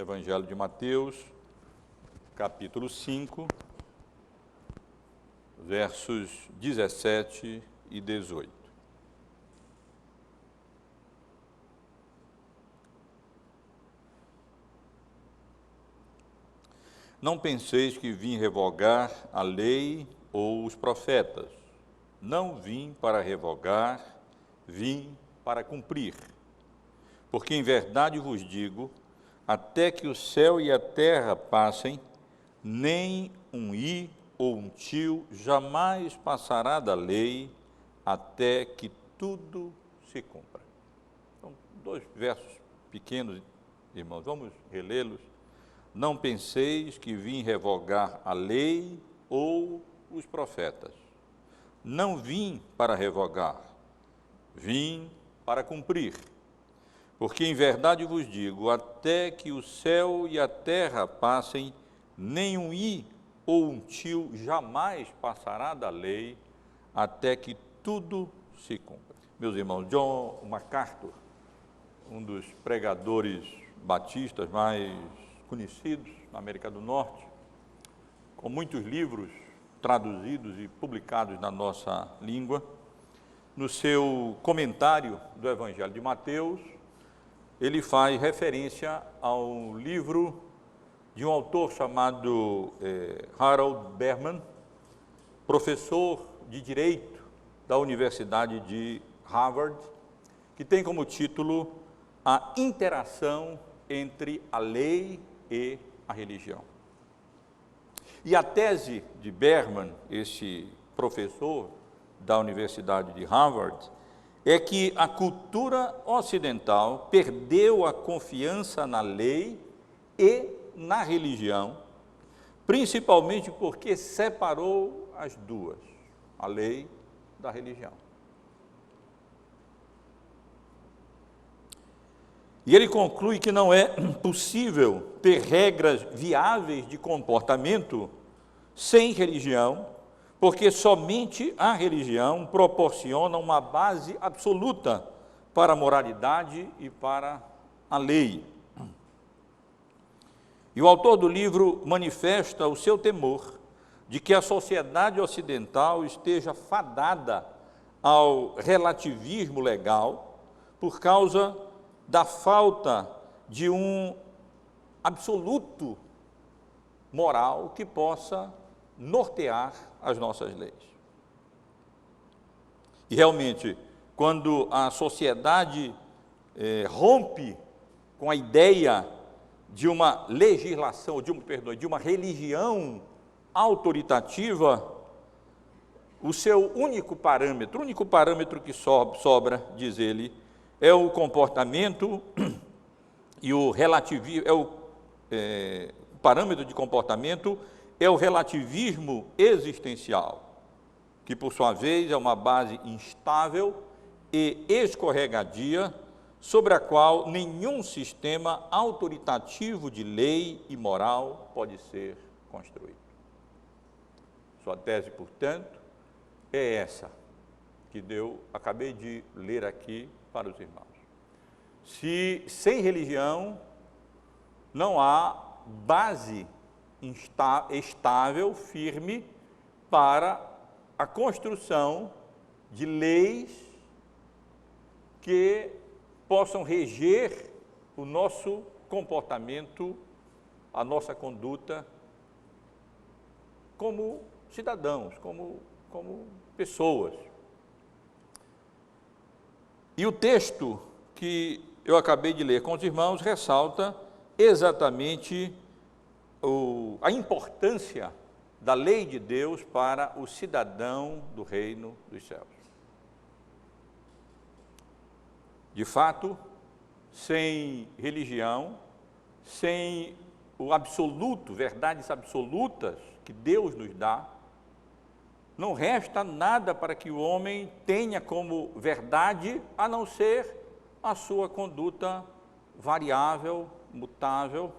Evangelho de Mateus, capítulo 5, versos 17 e 18. Não penseis que vim revogar a lei ou os profetas. Não vim para revogar, vim para cumprir. Porque em verdade vos digo, até que o céu e a terra passem, nem um i ou um tio jamais passará da lei, até que tudo se cumpra. Então, dois versos pequenos, irmãos, vamos relê-los. Não penseis que vim revogar a lei ou os profetas. Não vim para revogar, vim para cumprir. Porque em verdade vos digo, até que o céu e a terra passem, nem um i ou um tio jamais passará da lei, até que tudo se cumpra. Meus irmãos, John MacArthur, um dos pregadores batistas mais conhecidos na América do Norte, com muitos livros traduzidos e publicados na nossa língua, no seu comentário do Evangelho de Mateus, ele faz referência ao livro de um autor chamado Harold Berman, professor de Direito da Universidade de Harvard, que tem como título A Interação entre a Lei e a Religião. E a tese de Berman, esse professor da Universidade de Harvard, é que a cultura ocidental perdeu a confiança na lei e na religião, principalmente porque separou as duas, a lei da religião. E ele conclui que não é possível ter regras viáveis de comportamento sem religião, porque somente a religião proporciona uma base absoluta para a moralidade e para a lei. E o autor do livro manifesta o seu temor de que a sociedade ocidental esteja fadada ao relativismo legal por causa da falta de um absoluto moral que possa nortear as nossas leis. E realmente, quando a sociedade rompe com a ideia de uma legislação, de uma religião autoritativa, o seu único parâmetro que sobra, diz ele, é o comportamento e o relativismo, parâmetro de comportamento é o relativismo existencial, que por sua vez é uma base instável e escorregadia, sobre a qual nenhum sistema autoritativo de lei e moral pode ser construído. Sua tese, portanto, é essa que acabei de ler aqui para os irmãos. Se sem religião não há base estável, firme, para a construção de leis que possam reger o nosso comportamento, a nossa conduta como cidadãos, como pessoas. E o texto que eu acabei de ler com os irmãos ressalta exatamente a importância da lei de Deus para o cidadão do reino dos céus. De fato, sem religião, sem o absoluto, verdades absolutas que Deus nos dá, não resta nada para que o homem tenha como verdade, a não ser a sua conduta variável, mutável.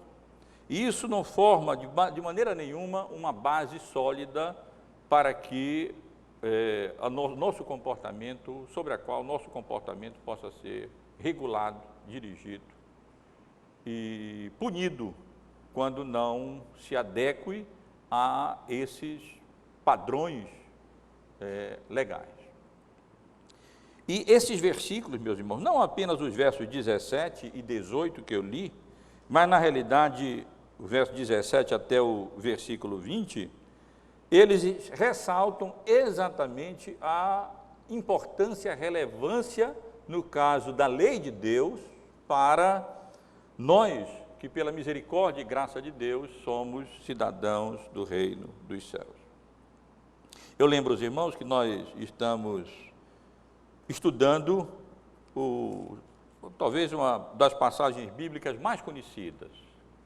E isso não forma, de maneira nenhuma, uma base sólida para que nosso comportamento, sobre a qual nosso comportamento possa ser regulado, dirigido e punido quando não se adeque a esses padrões legais. E esses versículos, meus irmãos, não apenas os versos 17 e 18 que eu li, mas na realidade o verso 17 até o versículo 20, eles ressaltam exatamente a importância, a relevância, no caso da lei de Deus, para nós que pela misericórdia e graça de Deus somos cidadãos do reino dos céus. Eu lembro os irmãos que nós estamos estudando talvez uma das passagens bíblicas mais conhecidas,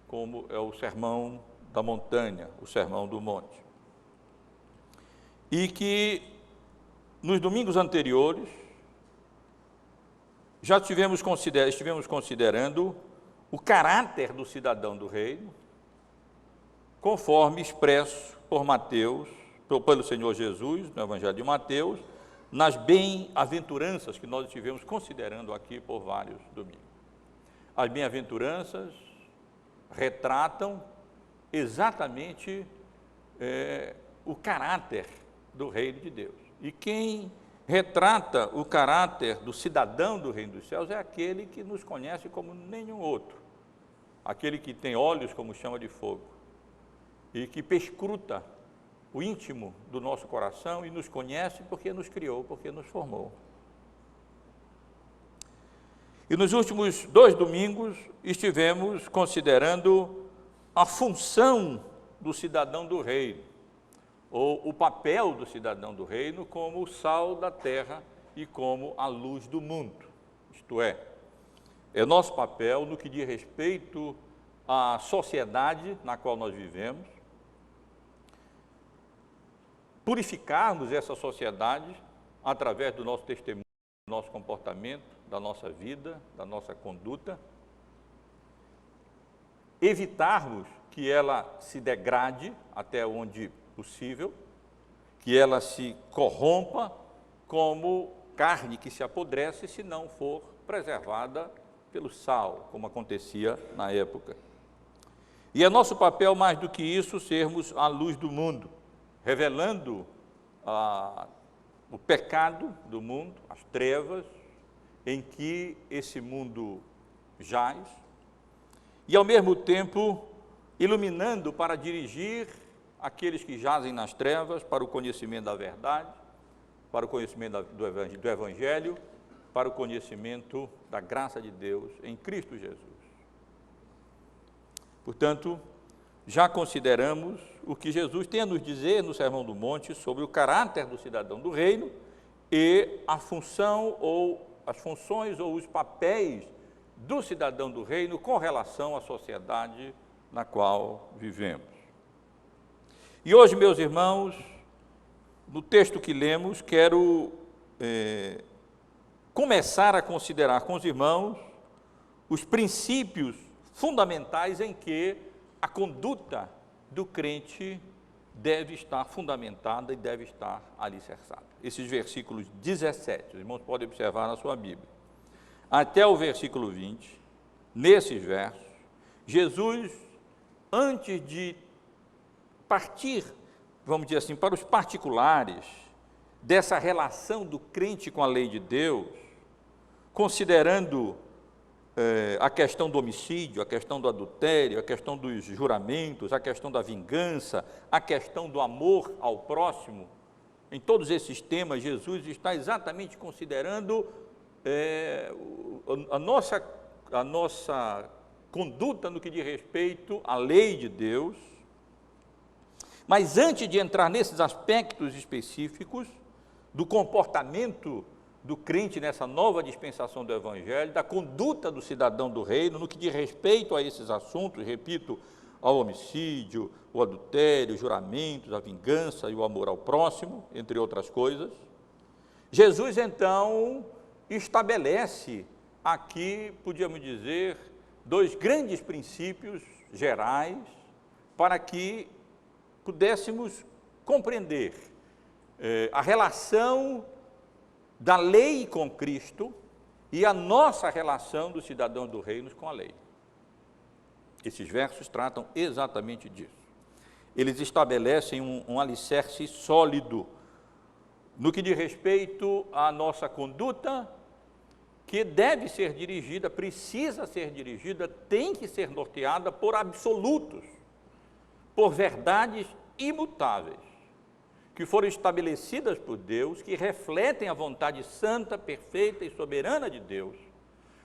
como é o Sermão da Montanha, o Sermão do Monte. E que nos domingos anteriores já estivemos considerando o caráter do cidadão do reino, conforme expresso por Mateus, pelo Senhor Jesus, no Evangelho de Mateus, nas bem-aventuranças que nós estivemos considerando aqui por vários domingos. As bem-aventuranças retratam exatamente o caráter do reino de Deus. E quem retrata o caráter do cidadão do reino dos céus é aquele que nos conhece como nenhum outro, aquele que tem olhos como chama de fogo e que perscruta o íntimo do nosso coração e nos conhece porque nos criou, porque nos formou. E nos últimos 2 domingos estivemos considerando a função do cidadão do reino, ou o papel do cidadão do reino como o sal da terra e como a luz do mundo. Isto é nosso papel no que diz respeito à sociedade na qual nós vivemos, purificarmos essa sociedade através do nosso testemunho, do nosso comportamento, da nossa vida, da nossa conduta, evitarmos que ela se degrade até onde possível, que ela se corrompa como carne que se apodrece se não for preservada pelo sal, como acontecia na época. E é nosso papel, mais do que isso, sermos a luz do mundo, revelando o pecado do mundo, as trevas em que esse mundo jaz, e ao mesmo tempo iluminando para dirigir aqueles que jazem nas trevas para o conhecimento da verdade, para o conhecimento do Evangelho, para o conhecimento da graça de Deus em Cristo Jesus. Portanto, já consideramos o que Jesus tem a nos dizer no Sermão do Monte sobre o caráter do cidadão do reino e a função ou as funções ou os papéis do cidadão do reino com relação à sociedade na qual vivemos. E hoje, meus irmãos, no texto que lemos, quero começar a considerar com os irmãos os princípios fundamentais em que a conduta do crente deve estar fundamentada e deve estar alicerçada. Esses versículos 17, os irmãos podem observar na sua Bíblia, até o versículo 20, nesses versos, Jesus, antes de partir, vamos dizer assim, para os particulares dessa relação do crente com a lei de Deus, considerando a questão do homicídio, a questão do adultério, a questão dos juramentos, a questão da vingança, a questão do amor ao próximo, em todos esses temas, Jesus está exatamente considerando a nossa conduta no que diz respeito à lei de Deus. Mas antes de entrar nesses aspectos específicos do comportamento do crente nessa nova dispensação do Evangelho, da conduta do cidadão do reino, no que diz respeito a esses assuntos, repito, ao homicídio, o adultério, os juramentos, a vingança e o amor ao próximo, entre outras coisas, Jesus então estabelece aqui, podíamos dizer, 2 grandes princípios gerais para que pudéssemos compreender a relação da lei com Cristo e a nossa relação dos cidadãos do reino com a lei. Esses versos tratam exatamente disso. Eles estabelecem um alicerce sólido no que diz respeito à nossa conduta, que deve ser dirigida, precisa ser dirigida, tem que ser norteada por absolutos, por verdades imutáveis, que foram estabelecidas por Deus, que refletem a vontade santa, perfeita e soberana de Deus,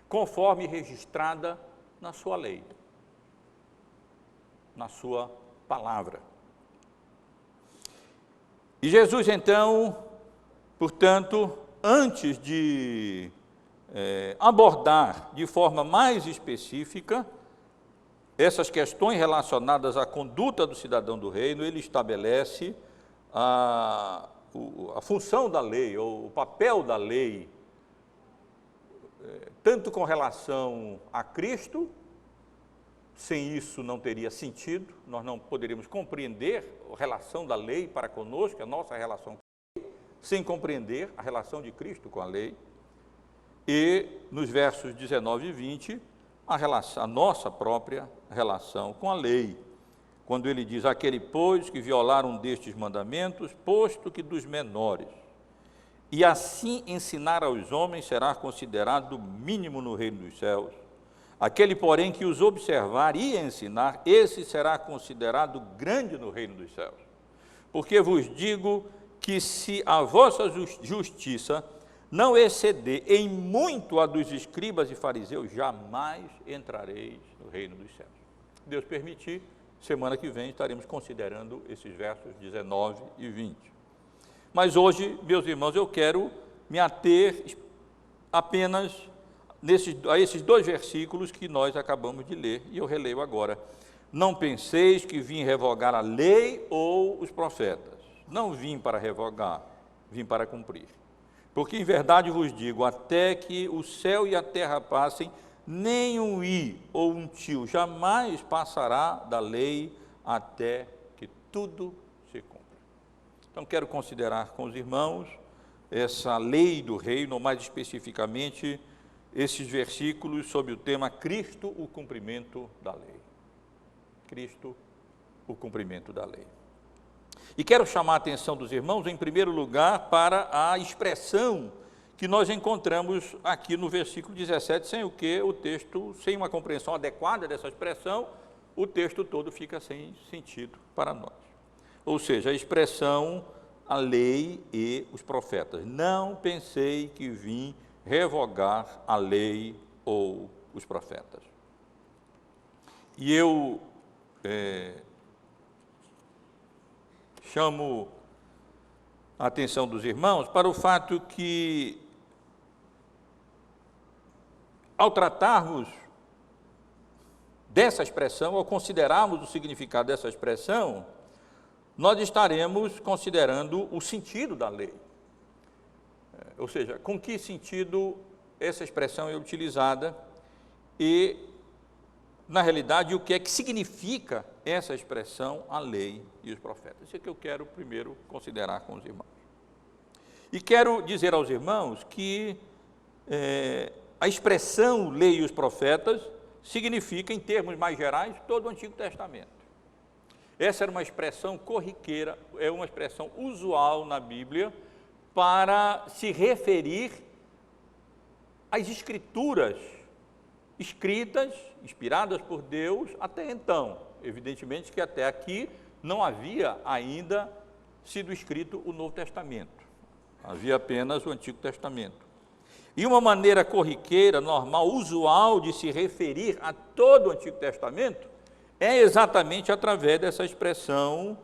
conforme registrada na sua lei, na sua palavra. E Jesus, então, portanto, antes de abordar de forma mais específica essas questões relacionadas à conduta do cidadão do reino, ele estabelece a função da lei, ou o papel da lei, tanto com relação a Cristo. Sem isso não teria sentido, nós não poderíamos compreender a relação da lei para conosco, a nossa relação com a lei, sem compreender a relação de Cristo com a lei. E nos versos 19 e 20, a nossa própria relação com a lei, quando ele diz: aquele, pois, que violar um destes mandamentos, posto que dos menores, e assim ensinar aos homens, será considerado mínimo no reino dos céus. Aquele, porém, que os observar e ensinar, esse será considerado grande no reino dos céus. Porque vos digo que se a vossa justiça não exceder em muito a dos escribas e fariseus, jamais entrareis no reino dos céus. Deus permitir, semana que vem estaremos considerando esses versos 19 e 20. Mas hoje, meus irmãos, eu quero me ater apenas a esses dois versículos que nós acabamos de ler, e eu releio agora. Não penseis que vim revogar a lei ou os profetas. Não vim para revogar, vim para cumprir. Porque em verdade vos digo, até que o céu e a terra passem, nem um i ou um tio jamais passará da lei até que tudo se cumpra. Então quero considerar com os irmãos essa lei do reino, ou mais especificamente esses versículos sob o tema Cristo, o cumprimento da lei. Cristo, o cumprimento da lei. E quero chamar a atenção dos irmãos, em primeiro lugar, para a expressão que nós encontramos aqui no versículo 17, sem o que o texto, sem uma compreensão adequada dessa expressão, o texto todo fica sem sentido para nós. Ou seja, a expressão, a lei e os profetas. Não pensei que vim revogar a lei ou os profetas. E eu chamo a atenção dos irmãos para o fato que, ao tratarmos dessa expressão, ao considerarmos o significado dessa expressão, nós estaremos considerando o sentido da lei. Ou seja, com que sentido essa expressão é utilizada e, na realidade, o que é que significa essa expressão, a lei e os profetas. Isso é que eu quero primeiro considerar com os irmãos. E quero dizer aos irmãos que a expressão lei e os profetas significa, em termos mais gerais, todo o Antigo Testamento. Essa era uma expressão corriqueira, é uma expressão usual na Bíblia para se referir às escrituras escritas, inspiradas por Deus até então. Evidentemente que até aqui não havia ainda sido escrito o Novo Testamento. Havia apenas o Antigo Testamento. E uma maneira corriqueira, normal, usual de se referir a todo o Antigo Testamento é exatamente através dessa expressão,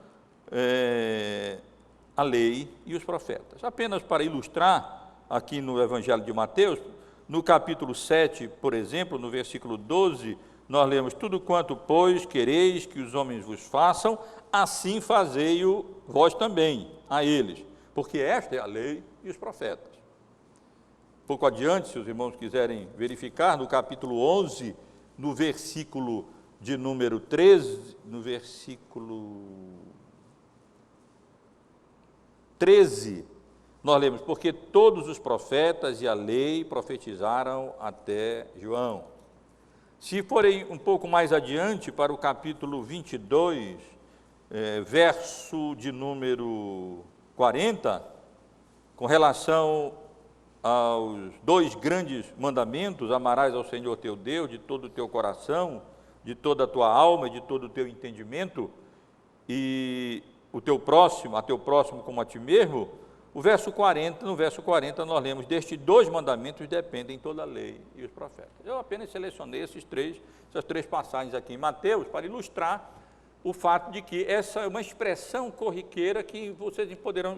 a lei e os profetas. Apenas para ilustrar, aqui no Evangelho de Mateus, no capítulo 7, por exemplo, no versículo 12, nós lemos: tudo quanto, pois, quereis que os homens vos façam, assim fazei-o vós também a eles, porque esta é a lei e os profetas. Pouco adiante, se os irmãos quiserem verificar, no capítulo 11, no versículo de número 13, no versículo 13, nós lemos: porque todos os profetas e a lei profetizaram até João. Se forem um pouco mais adiante, para o capítulo 22, verso de número 40, com relação aos 2 grandes mandamentos: amarás ao Senhor teu Deus de todo o teu coração, de toda a tua alma e de todo o teu entendimento, e a teu próximo como a ti mesmo. No verso 40 nós lemos: destes 2 mandamentos dependem toda a lei e os profetas. Eu apenas selecionei essas três passagens aqui em Mateus para ilustrar o fato de que essa é uma expressão corriqueira que os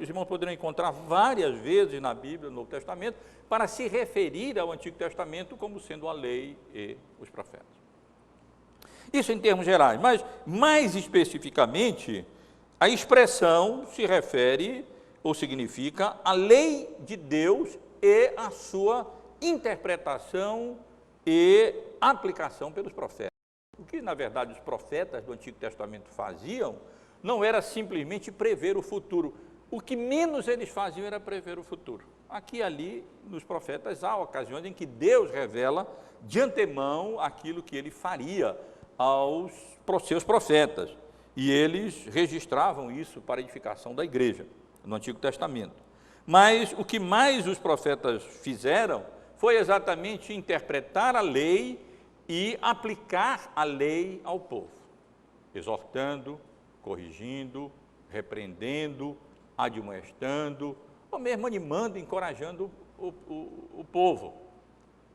irmãos poderão encontrar várias vezes na Bíblia, no Novo Testamento, para se referir ao Antigo Testamento como sendo a lei e os profetas. Isso em termos gerais, mas mais especificamente, a expressão se refere ou significa a lei de Deus e a sua interpretação e aplicação pelos profetas. O que, na verdade, os profetas do Antigo Testamento faziam não era simplesmente prever o futuro. O que menos eles faziam era prever o futuro. Aqui e ali, nos profetas, há ocasiões em que Deus revela de antemão aquilo que ele faria aos seus profetas. E eles registravam isso para a edificação da igreja, no Antigo Testamento. Mas o que mais os profetas fizeram foi exatamente interpretar a lei e aplicar a lei ao povo, exortando, corrigindo, repreendendo, admoestando, ou mesmo animando, encorajando o povo.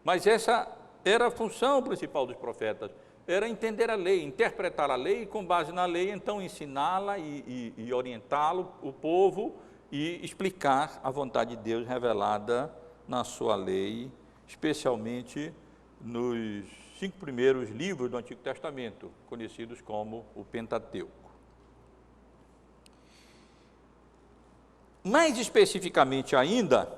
Mas essa era a função principal dos profetas, era entender a lei, interpretar a lei e, com base na lei, então ensiná-la e orientá-lo, o povo, e explicar a vontade de Deus revelada na sua lei, especialmente nos 5 primeiros livros do Antigo Testamento, conhecidos como o Pentateuco. Mais especificamente ainda,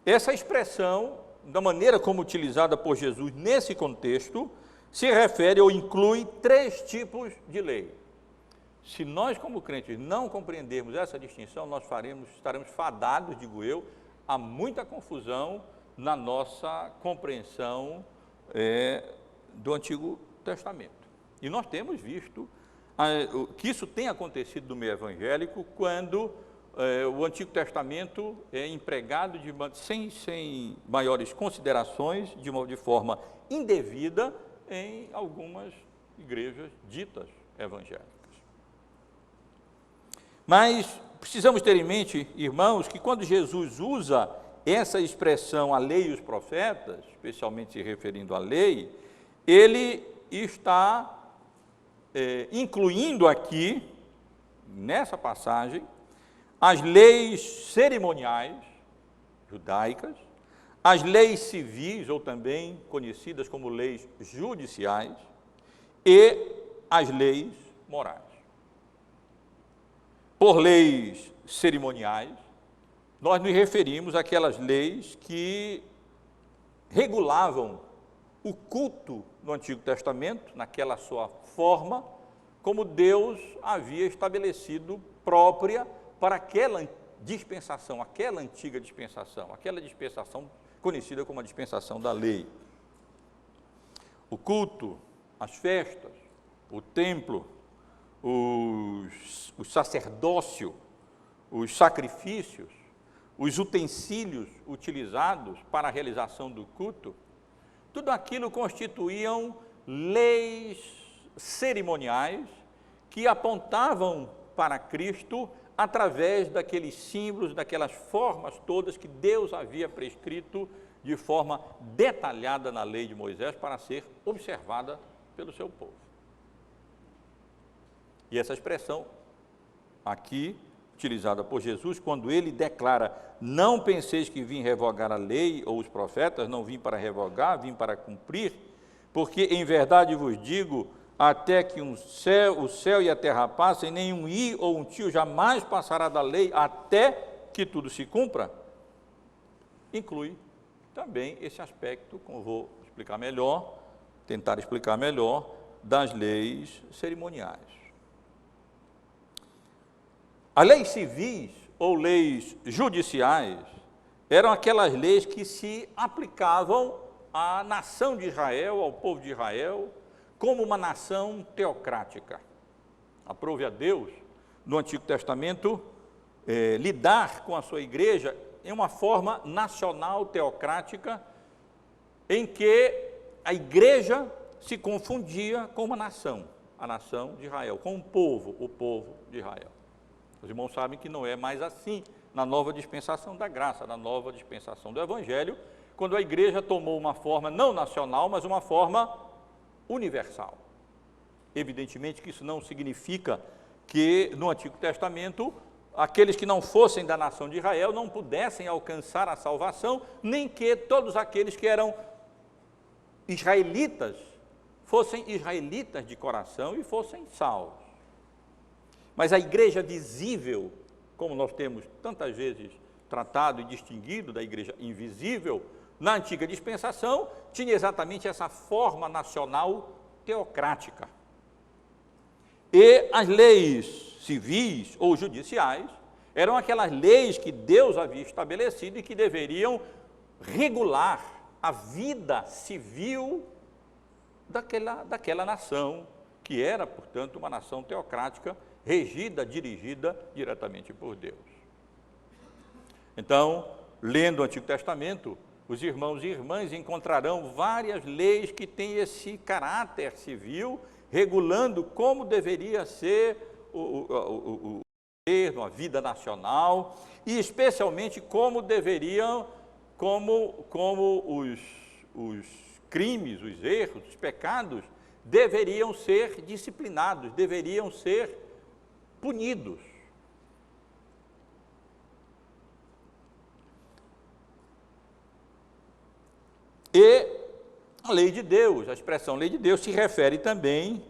essa expressão, da maneira como utilizada por Jesus nesse contexto, se refere ou inclui 3 tipos de lei. Se nós, como crentes, não compreendermos essa distinção, nós estaremos fadados, digo eu, a muita confusão na nossa compreensão do Antigo Testamento. E nós temos visto que isso tem acontecido no meio evangélico, quando o Antigo Testamento é empregado sem maiores considerações, de forma indevida, em algumas igrejas ditas evangélicas. Mas precisamos ter em mente, irmãos, que quando Jesus usa essa expressão, a lei e os profetas, especialmente se referindo à lei, ele está incluindo aqui, nessa passagem, as leis cerimoniais judaicas, as leis civis, ou também conhecidas como leis judiciais, e as leis morais. Por leis cerimoniais, nós nos referimos àquelas leis que regulavam o culto no Antigo Testamento, naquela sua forma, como Deus havia estabelecido própria para aquela dispensação, aquela antiga dispensação, aquela dispensação conhecida como a dispensação da lei. O culto, as festas, o templo, o sacerdócio, os sacrifícios, os utensílios utilizados para a realização do culto, tudo aquilo constituíam leis cerimoniais que apontavam para Cristo através daqueles símbolos, daquelas formas todas que Deus havia prescrito de forma detalhada na lei de Moisés para ser observada pelo seu povo. E essa expressão aqui, utilizada por Jesus, quando ele declara: não penseis que vim revogar a lei ou os profetas, não vim para revogar, vim para cumprir, porque em verdade vos digo, até que o céu e a terra passem, nenhum i ou um tio jamais passará da lei, até que tudo se cumpra, inclui também esse aspecto, como vou explicar melhor, tentar explicar melhor, das leis cerimoniais. As leis civis ou leis judiciais eram aquelas leis que se aplicavam a nação de Israel, ao povo de Israel, como uma nação teocrática. Aprove a Deus, no Antigo Testamento, lidar com a sua igreja em uma forma nacional teocrática, em que a igreja se confundia com uma nação, a nação de Israel, com o povo de Israel. Os irmãos sabem que não é mais assim na nova dispensação da graça, na nova dispensação do Evangelho, quando a igreja tomou uma forma não nacional, mas uma forma universal. Evidentemente que isso não significa que no Antigo Testamento aqueles que não fossem da nação de Israel não pudessem alcançar a salvação, nem que todos aqueles que eram israelitas fossem israelitas de coração e fossem salvos. Mas a igreja visível, como nós temos tantas vezes tratado e distinguido da igreja invisível, na antiga dispensação, tinha exatamente essa forma nacional teocrática. E as leis civis ou judiciais eram aquelas leis que Deus havia estabelecido e que deveriam regular a vida civil daquela nação, que era, portanto, uma nação teocrática, regida, dirigida diretamente por Deus. Então, lendo o Antigo Testamento, os irmãos e irmãs encontrarão várias leis que têm esse caráter civil, regulando como deveria ser o governo, a vida nacional, e especialmente como deveriam, como os crimes, os erros, os pecados, deveriam ser disciplinados, deveriam ser punidos. E a lei de Deus, a expressão lei de Deus se refere também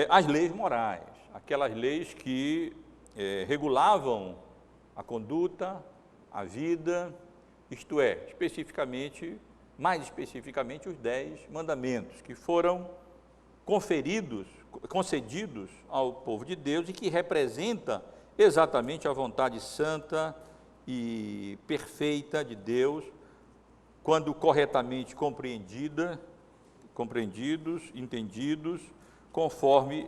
às leis morais, aquelas leis que regulavam a conduta, a vida, isto é, mais especificamente os 10 mandamentos, que foram concedidos ao povo de Deus e que representa exatamente a vontade santa e perfeita de Deus, quando corretamente compreendidos, entendidos, conforme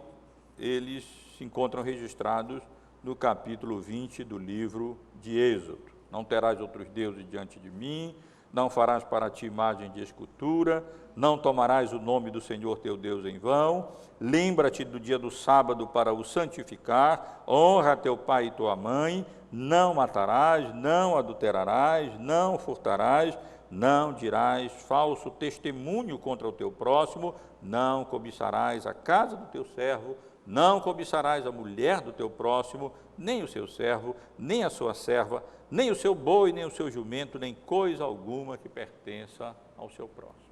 eles se encontram registrados no capítulo 20 do livro de Êxodo. Não terás outros deuses diante de mim, não farás para ti imagem de escultura, não tomarás o nome do Senhor teu Deus em vão, lembra-te do dia do sábado para o santificar, honra teu pai e tua mãe, não matarás, não adulterarás, não furtarás, não dirás falso testemunho contra o teu próximo, não cobiçarás a casa do teu servo, não cobiçarás a mulher do teu próximo, nem o seu servo, nem a sua serva, nem o seu boi, nem o seu jumento, nem coisa alguma que pertença ao seu próximo.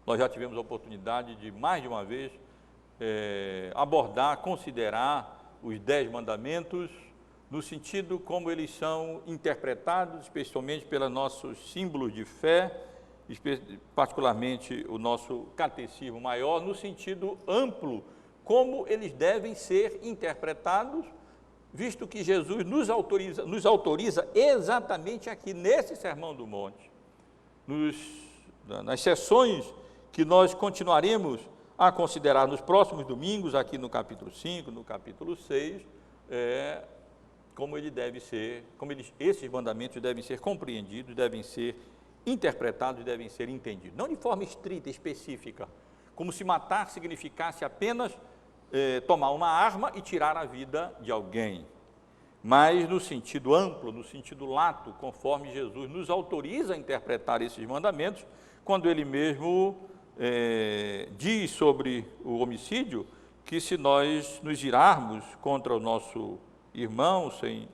Nós já tivemos a oportunidade de, mais de uma vez, abordar, considerar os 10 mandamentos, no sentido como eles são interpretados, especialmente pelos nossos símbolos de fé, particularmente o nosso catecismo maior, no sentido amplo, como eles devem ser interpretados, visto que Jesus nos autoriza exatamente aqui nesse Sermão do Monte, nas sessões que nós continuaremos a considerar nos próximos domingos, aqui no capítulo 5, no capítulo 6, como esses mandamentos devem ser compreendidos, devem ser interpretados, devem ser entendidos. Não de forma estrita, específica, como se matar significasse apenas tomar uma arma e tirar a vida de alguém, mas no sentido amplo, no sentido lato, conforme Jesus nos autoriza a interpretar esses mandamentos, quando ele mesmo diz sobre o homicídio, que se nós nos irarmos contra o nosso irmão sem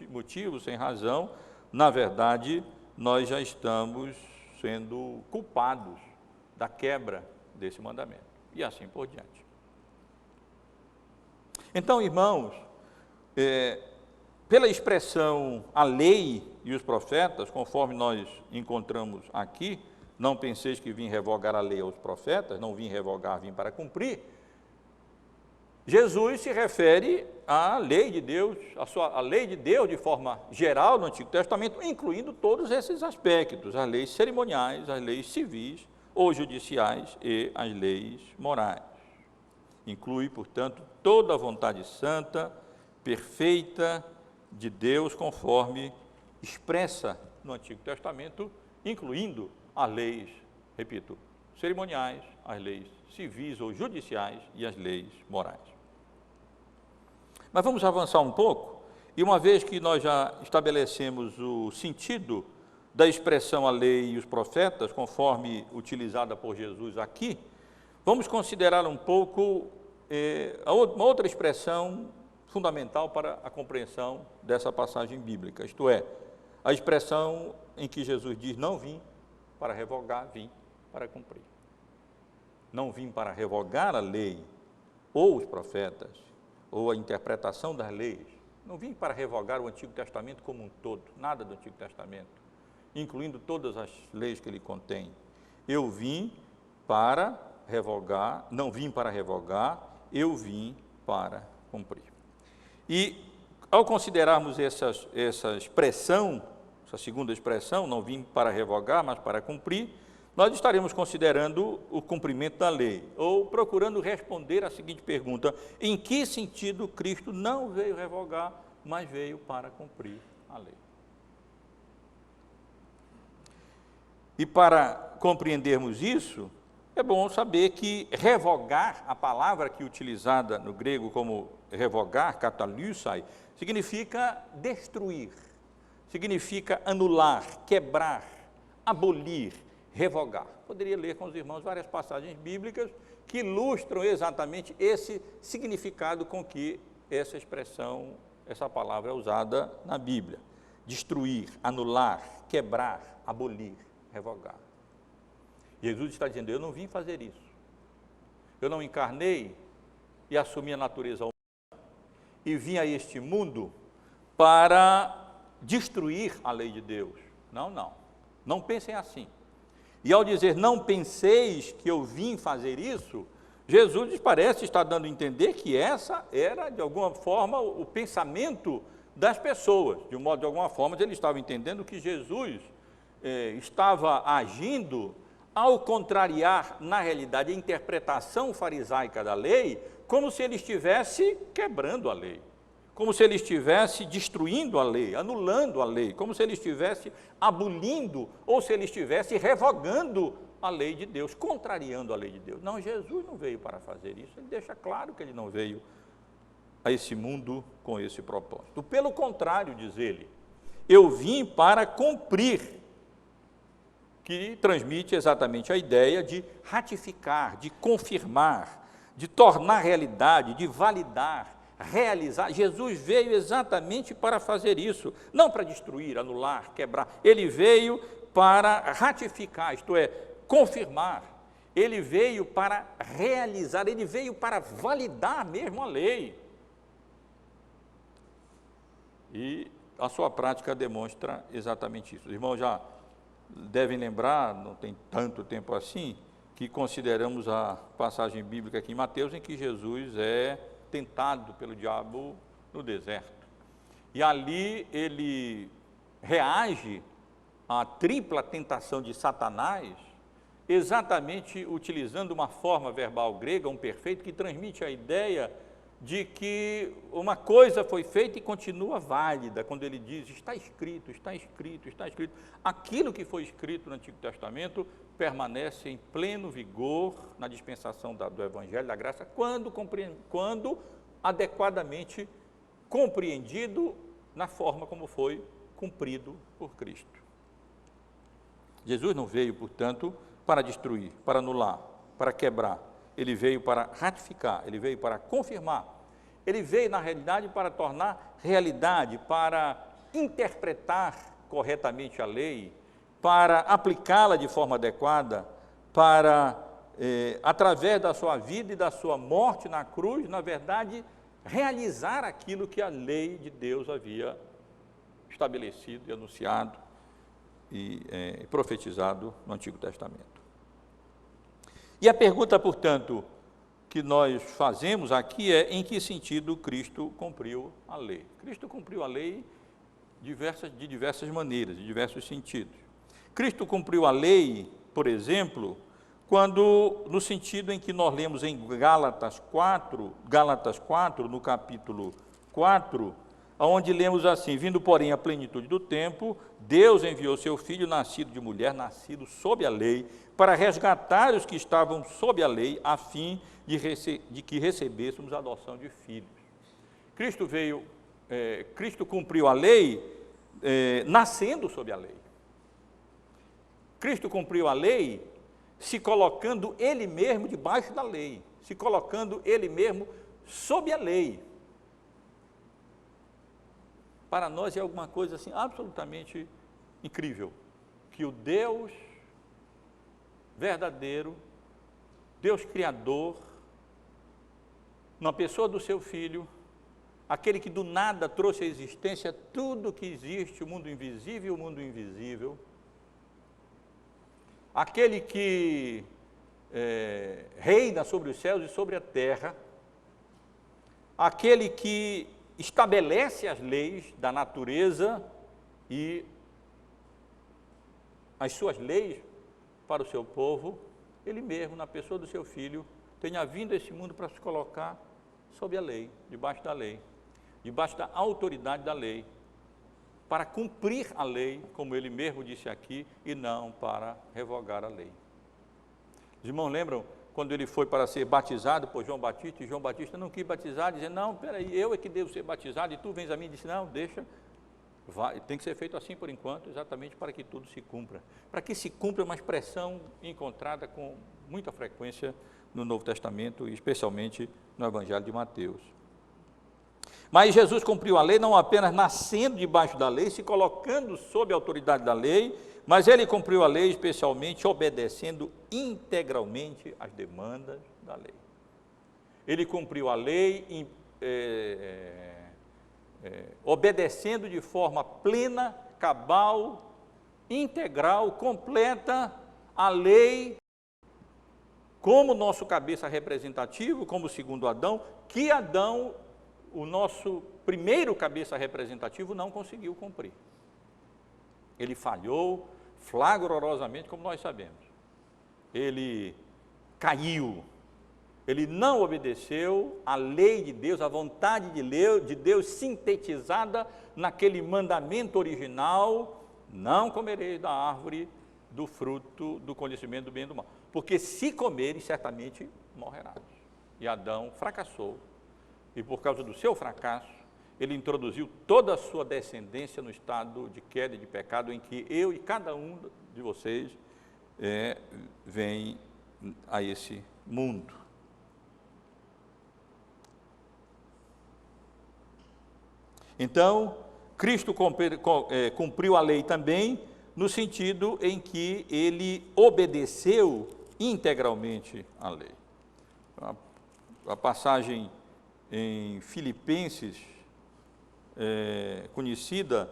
motivo, sem razão, na verdade, nós já estamos sendo culpados da quebra desse mandamento, e assim por diante. Então, irmãos, pela expressão a lei e os profetas, conforme nós encontramos aqui, não penseis que vim revogar a lei aos profetas, não vim revogar, vim para cumprir. Jesus se refere à lei de Deus, a lei de Deus de forma geral no Antigo Testamento, incluindo todos esses aspectos, as leis cerimoniais, as leis civis ou judiciais e as leis morais. Inclui, portanto, toda a vontade santa, perfeita de Deus, conforme expressa no Antigo Testamento, incluindo as leis, repito, cerimoniais, as leis civis ou judiciais e as leis morais. Mas vamos avançar um pouco, e uma vez que nós já estabelecemos o sentido da expressão a lei e os profetas, conforme utilizada por Jesus aqui, vamos considerar um pouco uma outra expressão fundamental para a compreensão dessa passagem bíblica, isto é, a expressão em que Jesus diz: não vim para revogar, vim para cumprir. Não vim para revogar a lei ou os profetas, ou a interpretação das leis. Não vim para revogar o Antigo Testamento como um todo, nada do Antigo Testamento, incluindo todas as leis que ele contém. Eu vim para revogar, não vim para revogar, eu vim para cumprir. E ao considerarmos essa expressão, essa segunda expressão, não vim para revogar, mas para cumprir, nós estaremos considerando o cumprimento da lei, ou procurando responder a seguinte pergunta: em que sentido Cristo não veio revogar, mas veio para cumprir a lei? E para compreendermos isso, é bom saber que revogar, a palavra aqui utilizada no grego como revogar, katalusai, significa destruir, significa anular, quebrar, abolir, revogar. Poderia ler com os irmãos várias passagens bíblicas que ilustram exatamente esse significado com que essa expressão, essa palavra é usada na Bíblia. Destruir, anular, quebrar, abolir, revogar. Jesus está dizendo: eu não vim fazer isso. Eu não encarnei e assumi a natureza humana e vim a este mundo para destruir a lei de Deus. Não, não. Não pensem assim. E ao dizer não penseis que eu vim fazer isso, Jesus parece estar dando a entender que essa era, de alguma forma, o pensamento das pessoas. De alguma forma, ele estava entendendo que Jesus estava agindo ao contrariar, na realidade, a interpretação farisaica da lei, como se ele estivesse quebrando a lei, como se ele estivesse destruindo a lei, anulando a lei, como se ele estivesse abolindo ou se ele estivesse revogando a lei de Deus, contrariando a lei de Deus. Não, Jesus não veio para fazer isso, ele deixa claro que ele não veio a esse mundo com esse propósito. Pelo contrário, diz ele, eu vim para cumprir, que transmite exatamente a ideia de ratificar, de confirmar, de tornar realidade, de validar, realizar. Jesus veio exatamente para fazer isso, não para destruir, anular, quebrar. Ele veio para ratificar, isto é, confirmar. Ele veio para realizar, ele veio para validar mesmo a lei. E a sua prática demonstra exatamente isso. Os irmãos já devem lembrar, não tem tanto tempo assim, que consideramos a passagem bíblica aqui em Mateus, em que Jesus é tentado pelo diabo no deserto. E ali ele reage à tripla tentação de Satanás, exatamente utilizando uma forma verbal grega, um perfeito, que transmite a ideia de que uma coisa foi feita e continua válida, quando ele diz, está escrito, está escrito, está escrito. Aquilo que foi escrito no Antigo Testamento permanece em pleno vigor na dispensação do Evangelho, da graça, quando adequadamente compreendido na forma como foi cumprido por Cristo. Jesus não veio, portanto, para destruir, para anular, para quebrar. Ele veio para ratificar, ele veio para confirmar. Ele veio, na realidade, para tornar realidade, para interpretar corretamente a lei, para aplicá-la de forma adequada, para, através da sua vida e da sua morte na cruz, na verdade, realizar aquilo que a lei de Deus havia estabelecido e anunciado e profetizado no Antigo Testamento. E a pergunta, portanto, que nós fazemos aqui é em que sentido Cristo cumpriu a lei. Cristo cumpriu a lei de diversas maneiras, de diversos sentidos. Cristo cumpriu a lei, por exemplo, quando, no sentido em que nós lemos em Gálatas 4, no capítulo 4, onde lemos assim: vindo, porém, à plenitude do tempo, Deus enviou seu Filho, nascido de mulher, nascido sob a lei, para resgatar os que estavam sob a lei, a fim de que recebêssemos a adoção de filhos. Cristo cumpriu a lei nascendo sob a lei. Cristo cumpriu a lei se colocando Ele mesmo debaixo da lei, se colocando Ele mesmo sob a lei. Para nós é alguma coisa assim absolutamente incrível, que o Deus verdadeiro, Deus Criador, na pessoa do seu Filho, aquele que do nada trouxe à existência tudo que existe, o mundo invisível e o mundo invisível, aquele que reina sobre os céus e sobre a terra, aquele que estabelece as leis da natureza e as suas leis para o seu povo, Ele mesmo, na pessoa do seu Filho, tenha vindo a esse mundo para se colocar sob a lei, debaixo da autoridade da lei, para cumprir a lei, como Ele mesmo disse aqui, e não para revogar a lei. Os irmãos lembram quando Ele foi para ser batizado por João Batista, e João Batista não quis batizar, dizendo: não, peraí, eu é que devo ser batizado, e tu vens a mim, e disse: não, deixa, vai, tem que ser feito assim por enquanto, exatamente para que tudo se cumpra. Para que se cumpra uma expressão encontrada com muita frequência no Novo Testamento, e especialmente no Evangelho de Mateus. Mas Jesus cumpriu a lei não apenas nascendo debaixo da lei, se colocando sob a autoridade da lei, mas Ele cumpriu a lei especialmente obedecendo integralmente às demandas da lei. Ele cumpriu a lei obedecendo de forma plena, cabal, integral, completa a lei, como nosso cabeça representativo, como segundo Adão, que Adão, o nosso primeiro cabeça representativo, não conseguiu cumprir. Ele falhou flagrosamente, como nós sabemos. Ele caiu, ele não obedeceu à lei de Deus, à vontade de Deus sintetizada naquele mandamento original: não comereis da árvore do fruto do conhecimento do bem e do mal, porque se comerem, certamente morrerás. E Adão fracassou, e por causa do seu fracasso, ele introduziu toda a sua descendência no estado de queda e de pecado em que eu e cada um de vocês vem a esse mundo. Então, Cristo cumpriu a lei também no sentido em que Ele obedeceu integralmente à lei. A passagem em Filipenses, conhecida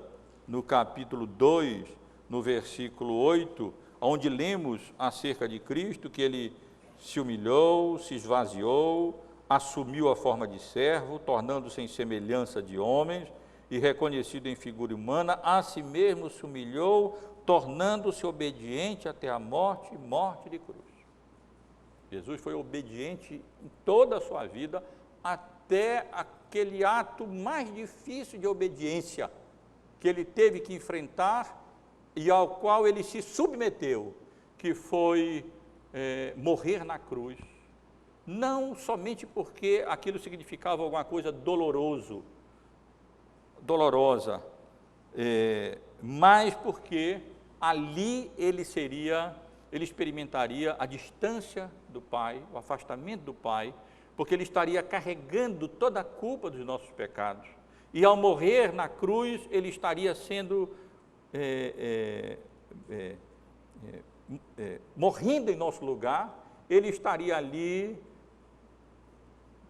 no capítulo 2, no versículo 8, onde lemos acerca de Cristo, que Ele se humilhou, se esvaziou, assumiu a forma de servo, tornando-se em semelhança de homens, e reconhecido em figura humana, a si mesmo se humilhou, tornando-se obediente até a morte de cruz. Jesus foi obediente em toda a sua vida, até aquele ato mais difícil de obediência que ele teve que enfrentar e ao qual ele se submeteu, que foi morrer na cruz. Não somente porque aquilo significava alguma coisa dolorosa, mas porque ali ele experimentaria a distância do Pai, o afastamento do Pai, porque ele estaria carregando toda a culpa dos nossos pecados. E ao morrer na cruz, ele estaria sendo morrendo em nosso lugar, ele estaria ali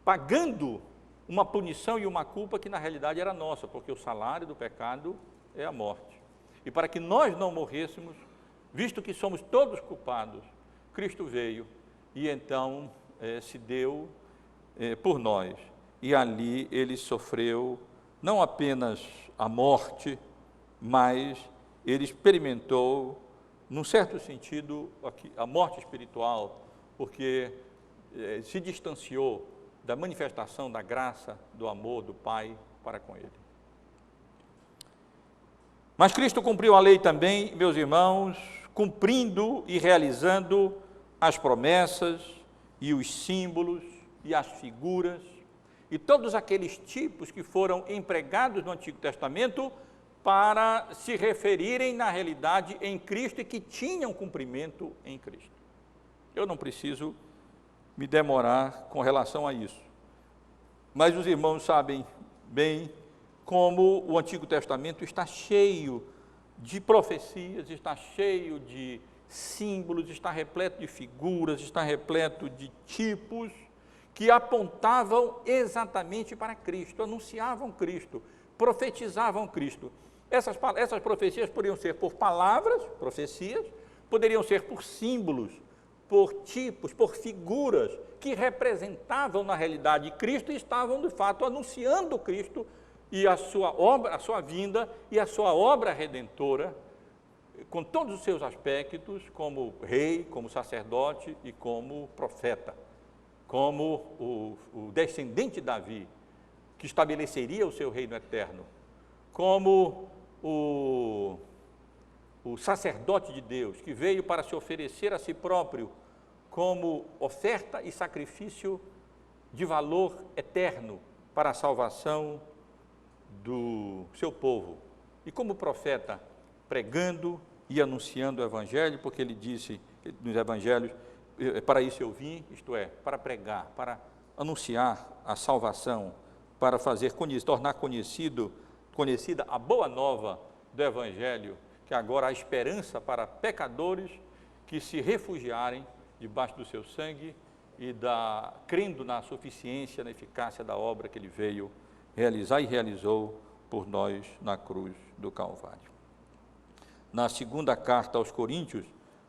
pagando uma punição e uma culpa que na realidade era nossa, porque o salário do pecado é a morte. E para que nós não morrêssemos, visto que somos todos culpados, Cristo veio e então se deu por nós. E ali ele sofreu não apenas a morte, mas ele experimentou, num certo sentido, a morte espiritual, porque se distanciou da manifestação da graça, do amor do Pai para com ele. Mas Cristo cumpriu a lei também, meus irmãos, cumprindo e realizando as promessas e os símbolos e as figuras e todos aqueles tipos que foram empregados no Antigo Testamento para se referirem na realidade em Cristo e que tinham cumprimento em Cristo. Eu não preciso me demorar com relação a isso, mas os irmãos sabem bem como o Antigo Testamento está cheio de profecias, está cheio de símbolos, está repleto de figuras, está repleto de tipos que apontavam exatamente para Cristo, anunciavam Cristo, profetizavam Cristo. Essas profecias poderiam ser por palavras, profecias, poderiam ser por símbolos, por tipos, por figuras que representavam na realidade Cristo e estavam de fato anunciando Cristo e a sua obra, a sua vinda e a sua obra redentora, com todos os seus aspectos, como rei, como sacerdote e como profeta, como o descendente de Davi, que estabeleceria o seu reino eterno, como o sacerdote de Deus, que veio para se oferecer a si próprio como oferta e sacrifício de valor eterno para a salvação do seu povo, e como profeta, pregando e anunciando o Evangelho, porque ele disse nos Evangelhos, para isso eu vim, isto é, para pregar, para anunciar a salvação, para fazer tornar conhecida a boa nova do Evangelho, que agora há esperança para pecadores que se refugiarem debaixo do seu sangue e crendo na suficiência, na eficácia da obra que ele veio realizar e realizou por nós na cruz do Calvário. Na segunda carta aos Coríntios,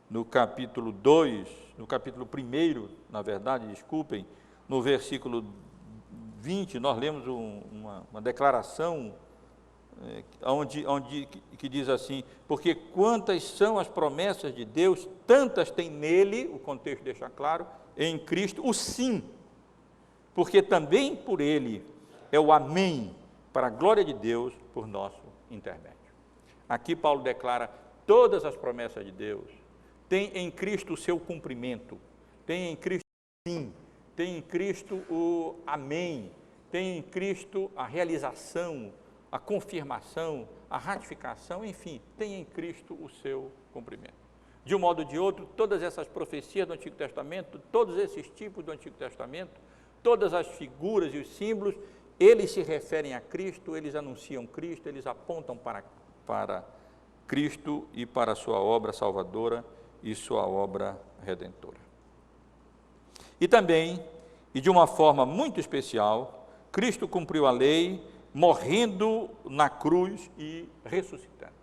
no capítulo 2, no capítulo 1, na verdade, desculpem, no versículo 20, nós lemos uma declaração que diz assim: porque quantas são as promessas de Deus, tantas tem nele, o contexto deixa claro, em Cristo, o sim, porque também por ele é o amém, para a glória de Deus, por nosso intermédio. Aqui Paulo declara todas as promessas de Deus, tem em Cristo o seu cumprimento, tem em Cristo o sim, tem em Cristo o amém, tem em Cristo a realização, a confirmação, a ratificação, enfim, tem em Cristo o seu cumprimento. De um modo ou de outro, todas essas profecias do Antigo Testamento, todos esses tipos do Antigo Testamento, todas as figuras e os símbolos, eles se referem a Cristo, eles anunciam Cristo, eles apontam para Cristo e para a sua obra salvadora e sua obra redentora. E também, e de uma forma muito especial, Cristo cumpriu a lei, morrendo na cruz e ressuscitando.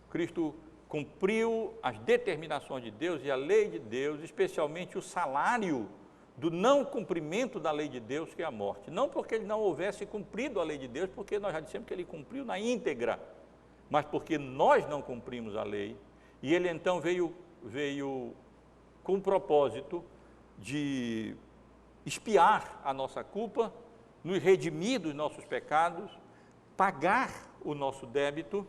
Cristo cumpriu as determinações de Deus e a lei de Deus, especialmente o salário do não cumprimento da lei de Deus, que é a morte. Não porque ele não houvesse cumprido a lei de Deus, porque nós já dissemos que ele cumpriu na íntegra, mas porque nós não cumprimos a lei, e ele então veio com o propósito de expiar a nossa culpa, nos redimir dos nossos pecados, pagar o nosso débito,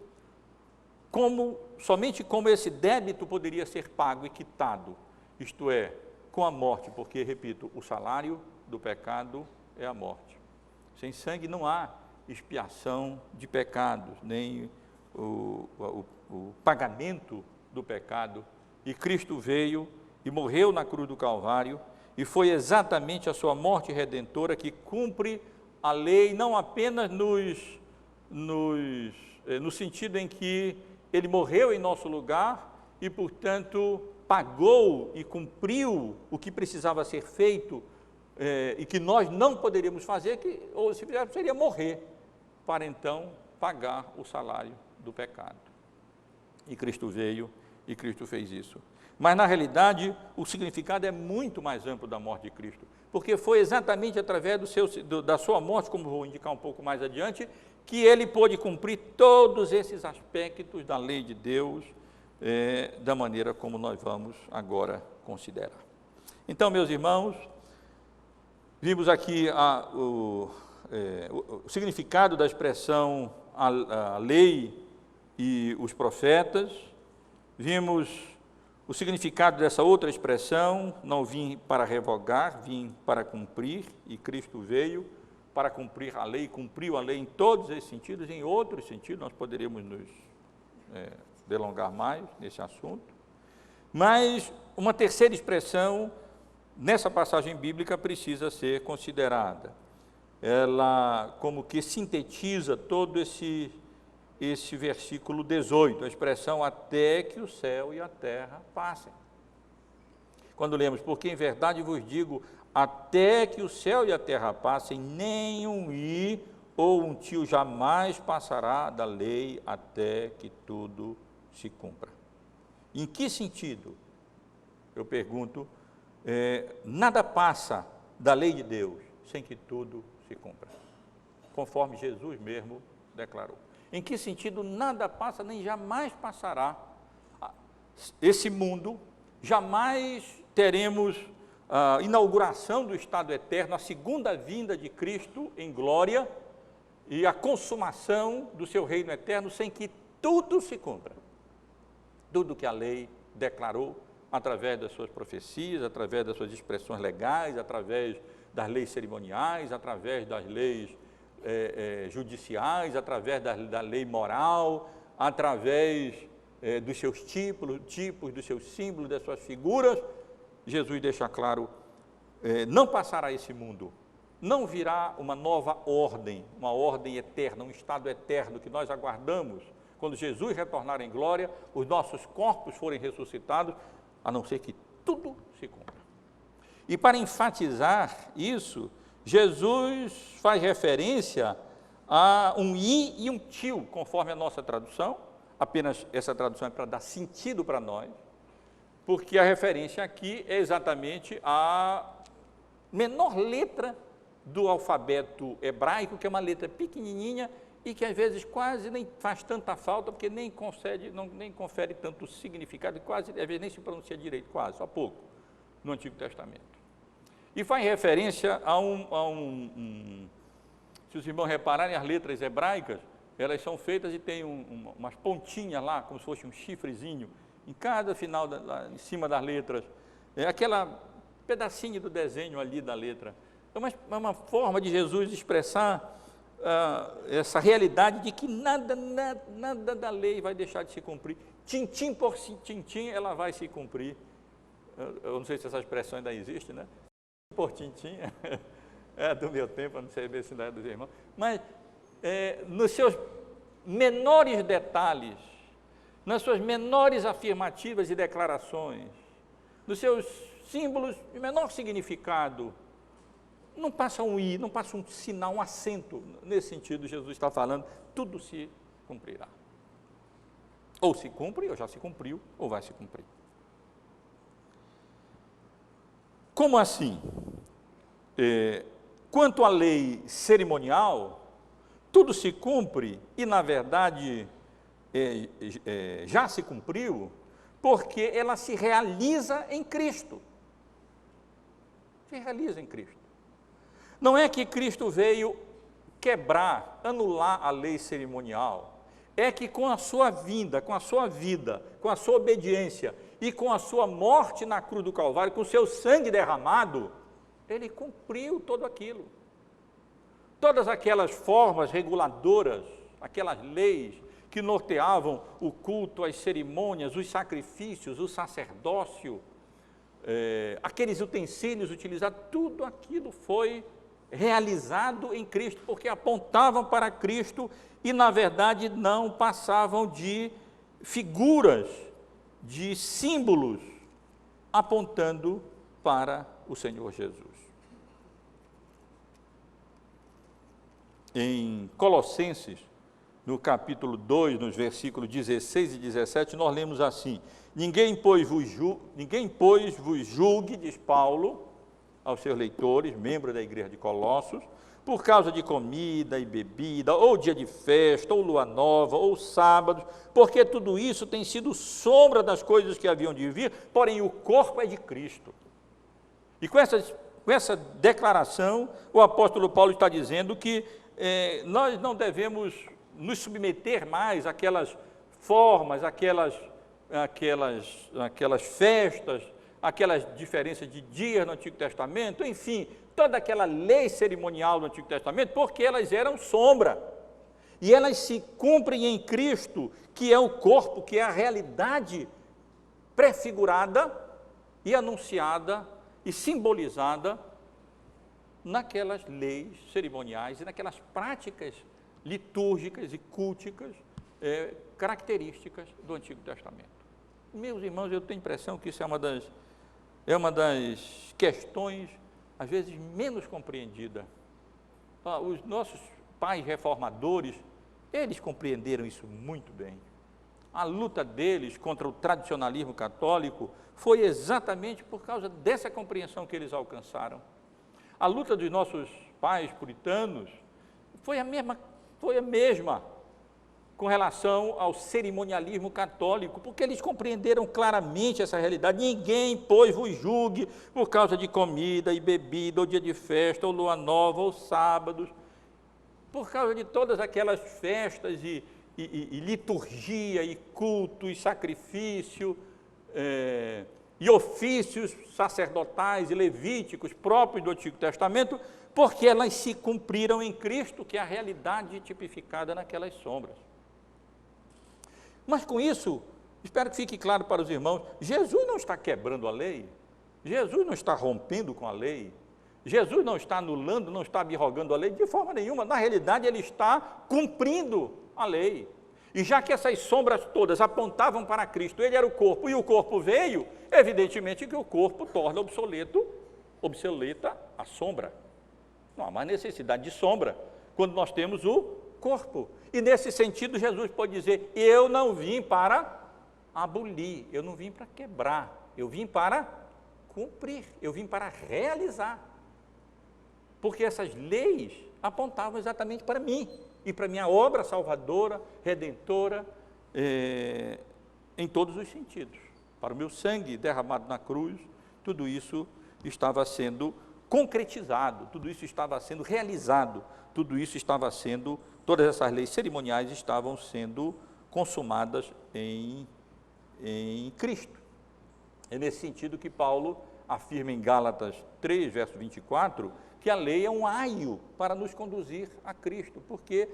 somente como esse débito poderia ser pago e quitado, isto é, com a morte, porque, repito, o salário do pecado é a morte. Sem sangue não há expiação de pecados, nem o pagamento do pecado. E Cristo veio e morreu na cruz do Calvário, e foi exatamente a sua morte redentora que cumpre a lei, não apenas no sentido em que ele morreu em nosso lugar e, portanto, pagou e cumpriu o que precisava ser feito e que nós não poderíamos fazer, ou se fizéssemos, seria morrer, para então pagar o salário do pecado. E Cristo veio e Cristo fez isso. Mas, na realidade, o significado é muito mais amplo da morte de Cristo, porque foi exatamente através da sua morte, como vou indicar um pouco mais adiante, que ele pôde cumprir todos esses aspectos da lei de Deus, da maneira como nós vamos agora considerar. Então, meus irmãos, vimos aqui o significado da expressão a lei e os profetas, vimos o significado dessa outra expressão, não vim para revogar, vim para cumprir, e Cristo veio para cumprir a lei, cumpriu a lei em todos esses sentidos, em outros sentidos, nós poderíamos nos delongar mais nesse assunto. Mas uma terceira expressão, nessa passagem bíblica, precisa ser considerada. Ela como que sintetiza todo esse versículo 18, a expressão até que o céu e a terra passem. Quando lemos, porque em verdade vos digo, até que o céu e a terra passem, nem um i ou um tio jamais passará da lei até que tudo se cumpra. Em que sentido? Eu pergunto, nada passa da lei de Deus sem que tudo se cumpra, conforme Jesus mesmo declarou. Em que sentido nada passa, nem jamais passará esse mundo, jamais teremos a inauguração do estado eterno, a segunda vinda de Cristo em glória e a consumação do seu reino eterno sem que tudo se cumpra. Tudo que a lei declarou através das suas profecias, através das suas expressões legais, através das leis cerimoniais, através das leis judiciais, através da lei moral, através dos seus tipos, dos seus símbolos, das suas figuras. Jesus deixa claro, não passará esse mundo, não virá uma nova ordem, uma ordem eterna, um estado eterno que nós aguardamos. Quando Jesus retornar em glória, os nossos corpos forem ressuscitados, a não ser que tudo se cumpra. E para enfatizar isso, Jesus faz referência a um i e um tio, conforme a nossa tradução, apenas essa tradução é para dar sentido para nós, porque a referência aqui é exatamente a menor letra do alfabeto hebraico, que é uma letra pequenininha e que às vezes quase nem faz tanta falta, porque nem confere tanto significado, quase, às vezes nem se pronuncia direito, quase, só pouco, no Antigo Testamento. E faz referência se os irmãos repararem, as letras hebraicas, elas são feitas e tem umas pontinhas lá, como se fosse um chifrezinho, em cada final, em cima das letras, aquela pedacinho do desenho ali da letra. É uma forma de Jesus expressar essa realidade de que nada da lei vai deixar de se cumprir. Tintim por tintim, ela vai se cumprir. Eu não sei se essa expressão ainda existe, né? Por tintim, é do meu tempo, eu não sei ver se ainda é dos irmãos, mas nos seus menores detalhes, nas suas menores afirmativas e declarações, nos seus símbolos de menor significado, não passa um i, não passa um sinal, um acento, nesse sentido Jesus está falando, tudo se cumprirá. Ou se cumpre, ou já se cumpriu, ou vai se cumprir. Como assim? Quanto à lei cerimonial, tudo se cumpre e, na verdade, já se cumpriu, porque ela se realiza em Cristo. Se realiza em Cristo. Não é que Cristo veio quebrar, anular a lei cerimonial, é que com a sua vinda, com a sua vida, com a sua obediência e com a sua morte na cruz do Calvário, com o seu sangue derramado, ele cumpriu tudo aquilo. Todas aquelas formas reguladoras, aquelas leis que norteavam o culto, as cerimônias, os sacrifícios, o sacerdócio, aqueles utensílios utilizados, tudo aquilo foi realizado em Cristo, porque apontavam para Cristo e, na verdade, não passavam de figuras, de símbolos, apontando para o Senhor Jesus. Em Colossenses, no capítulo 2, nos versículos 16 e 17, nós lemos assim: ninguém, pois, vos julgue, diz Paulo aos seus leitores, membros da igreja de Colossos, por causa de comida e bebida, ou dia de festa, ou lua nova, ou sábados, porque tudo isso tem sido sombra das coisas que haviam de vir, porém o corpo é de Cristo. E com essa declaração, o apóstolo Paulo está dizendo que nós não devemos nos submeter mais àquelas formas, àquelas festas, aquelas diferenças de dias no Antigo Testamento, enfim, toda aquela lei cerimonial do Antigo Testamento, porque elas eram sombra. E elas se cumprem em Cristo, que é o corpo, que é a realidade prefigurada e anunciada e simbolizada naquelas leis cerimoniais e naquelas práticas litúrgicas e culticas características do Antigo Testamento. Meus irmãos, eu tenho a impressão que isso é uma das questões, às vezes, menos compreendida. Os nossos pais reformadores, eles compreenderam isso muito bem. A luta deles contra o tradicionalismo católico foi exatamente por causa dessa compreensão que eles alcançaram. A luta dos nossos pais puritanos foi a mesma com relação ao cerimonialismo católico, porque eles compreenderam claramente essa realidade. Ninguém, pois, vos julgue por causa de comida e bebida, ou dia de festa, ou lua nova, ou sábados, por causa de todas aquelas festas e liturgia, e culto, e sacrifício, e ofícios sacerdotais e levíticos próprios do Antigo Testamento, porque elas se cumpriram em Cristo, que é a realidade tipificada naquelas sombras. Mas com isso, espero que fique claro para os irmãos, Jesus não está quebrando a lei, Jesus não está rompendo com a lei, Jesus não está anulando, não está abrogando a lei de forma nenhuma. Na realidade, ele está cumprindo a lei. E já que essas sombras todas apontavam para Cristo, ele era o corpo e o corpo veio, evidentemente que o corpo torna obsoleta a sombra. Não há mais necessidade de sombra quando nós temos o corpo. E nesse sentido, Jesus pode dizer: eu não vim para abolir, eu não vim para quebrar, eu vim para cumprir, eu vim para realizar. Porque essas leis apontavam exatamente para mim e para minha obra salvadora, redentora, em todos os sentidos. Para o meu sangue derramado na cruz, tudo isso estava sendo concretizado, tudo isso estava sendo realizado, tudo isso estava sendo, todas essas leis cerimoniais estavam sendo consumadas em Cristo. É nesse sentido que Paulo afirma em Gálatas 3, verso 24, que a lei é um aio para nos conduzir a Cristo, porque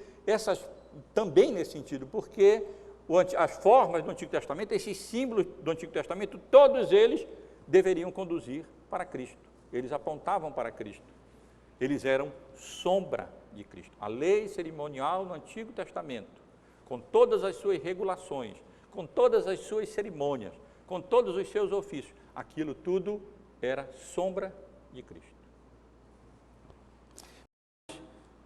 também nesse sentido, porque as formas do Antigo Testamento, esses símbolos do Antigo Testamento, todos eles deveriam conduzir para Cristo, eles apontavam para Cristo, eles eram sombra de Cristo. A lei cerimonial no Antigo Testamento, com todas as suas regulações, com todas as suas cerimônias, com todos os seus ofícios, aquilo tudo era sombra de Cristo.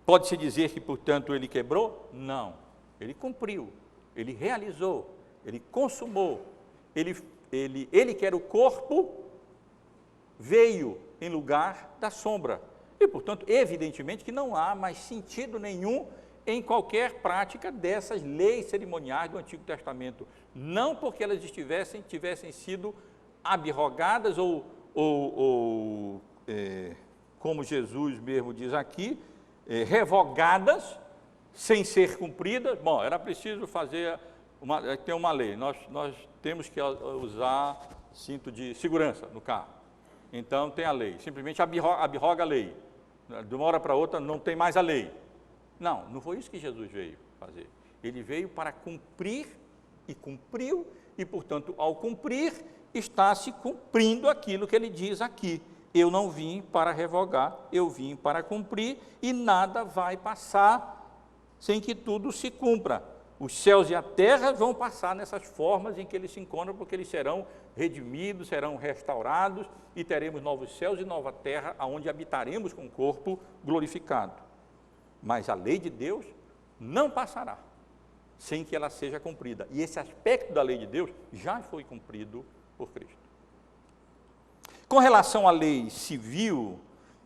Pode-se dizer que, portanto, ele quebrou? Não. Ele cumpriu, ele realizou, ele consumou. Ele que era o corpo, veio em lugar da sombra. E, portanto, evidentemente que não há mais sentido nenhum em qualquer prática dessas leis cerimoniais do Antigo Testamento. Não porque elas tivessem sido abrogadas ou como Jesus mesmo diz aqui, revogadas, sem ser cumpridas. Bom, era preciso tem uma lei, nós temos que usar cinto de segurança no carro. Então tem a lei, simplesmente abroga a lei. De uma hora para outra não tem mais a lei. Não foi isso que Jesus veio fazer. Ele veio para cumprir e cumpriu, e portanto, ao cumprir, está se cumprindo aquilo que ele diz aqui. Eu não vim para revogar, eu vim para cumprir, e nada vai passar sem que tudo se cumpra. Os céus e a terra vão passar nessas formas em que eles se encontram, porque eles serão redimidos, serão restaurados, e teremos novos céus e nova terra, onde habitaremos com o corpo glorificado. Mas a lei de Deus não passará. sem que ela seja cumprida. E esse aspecto da lei de Deus já foi cumprido por Cristo. Com relação à lei civil,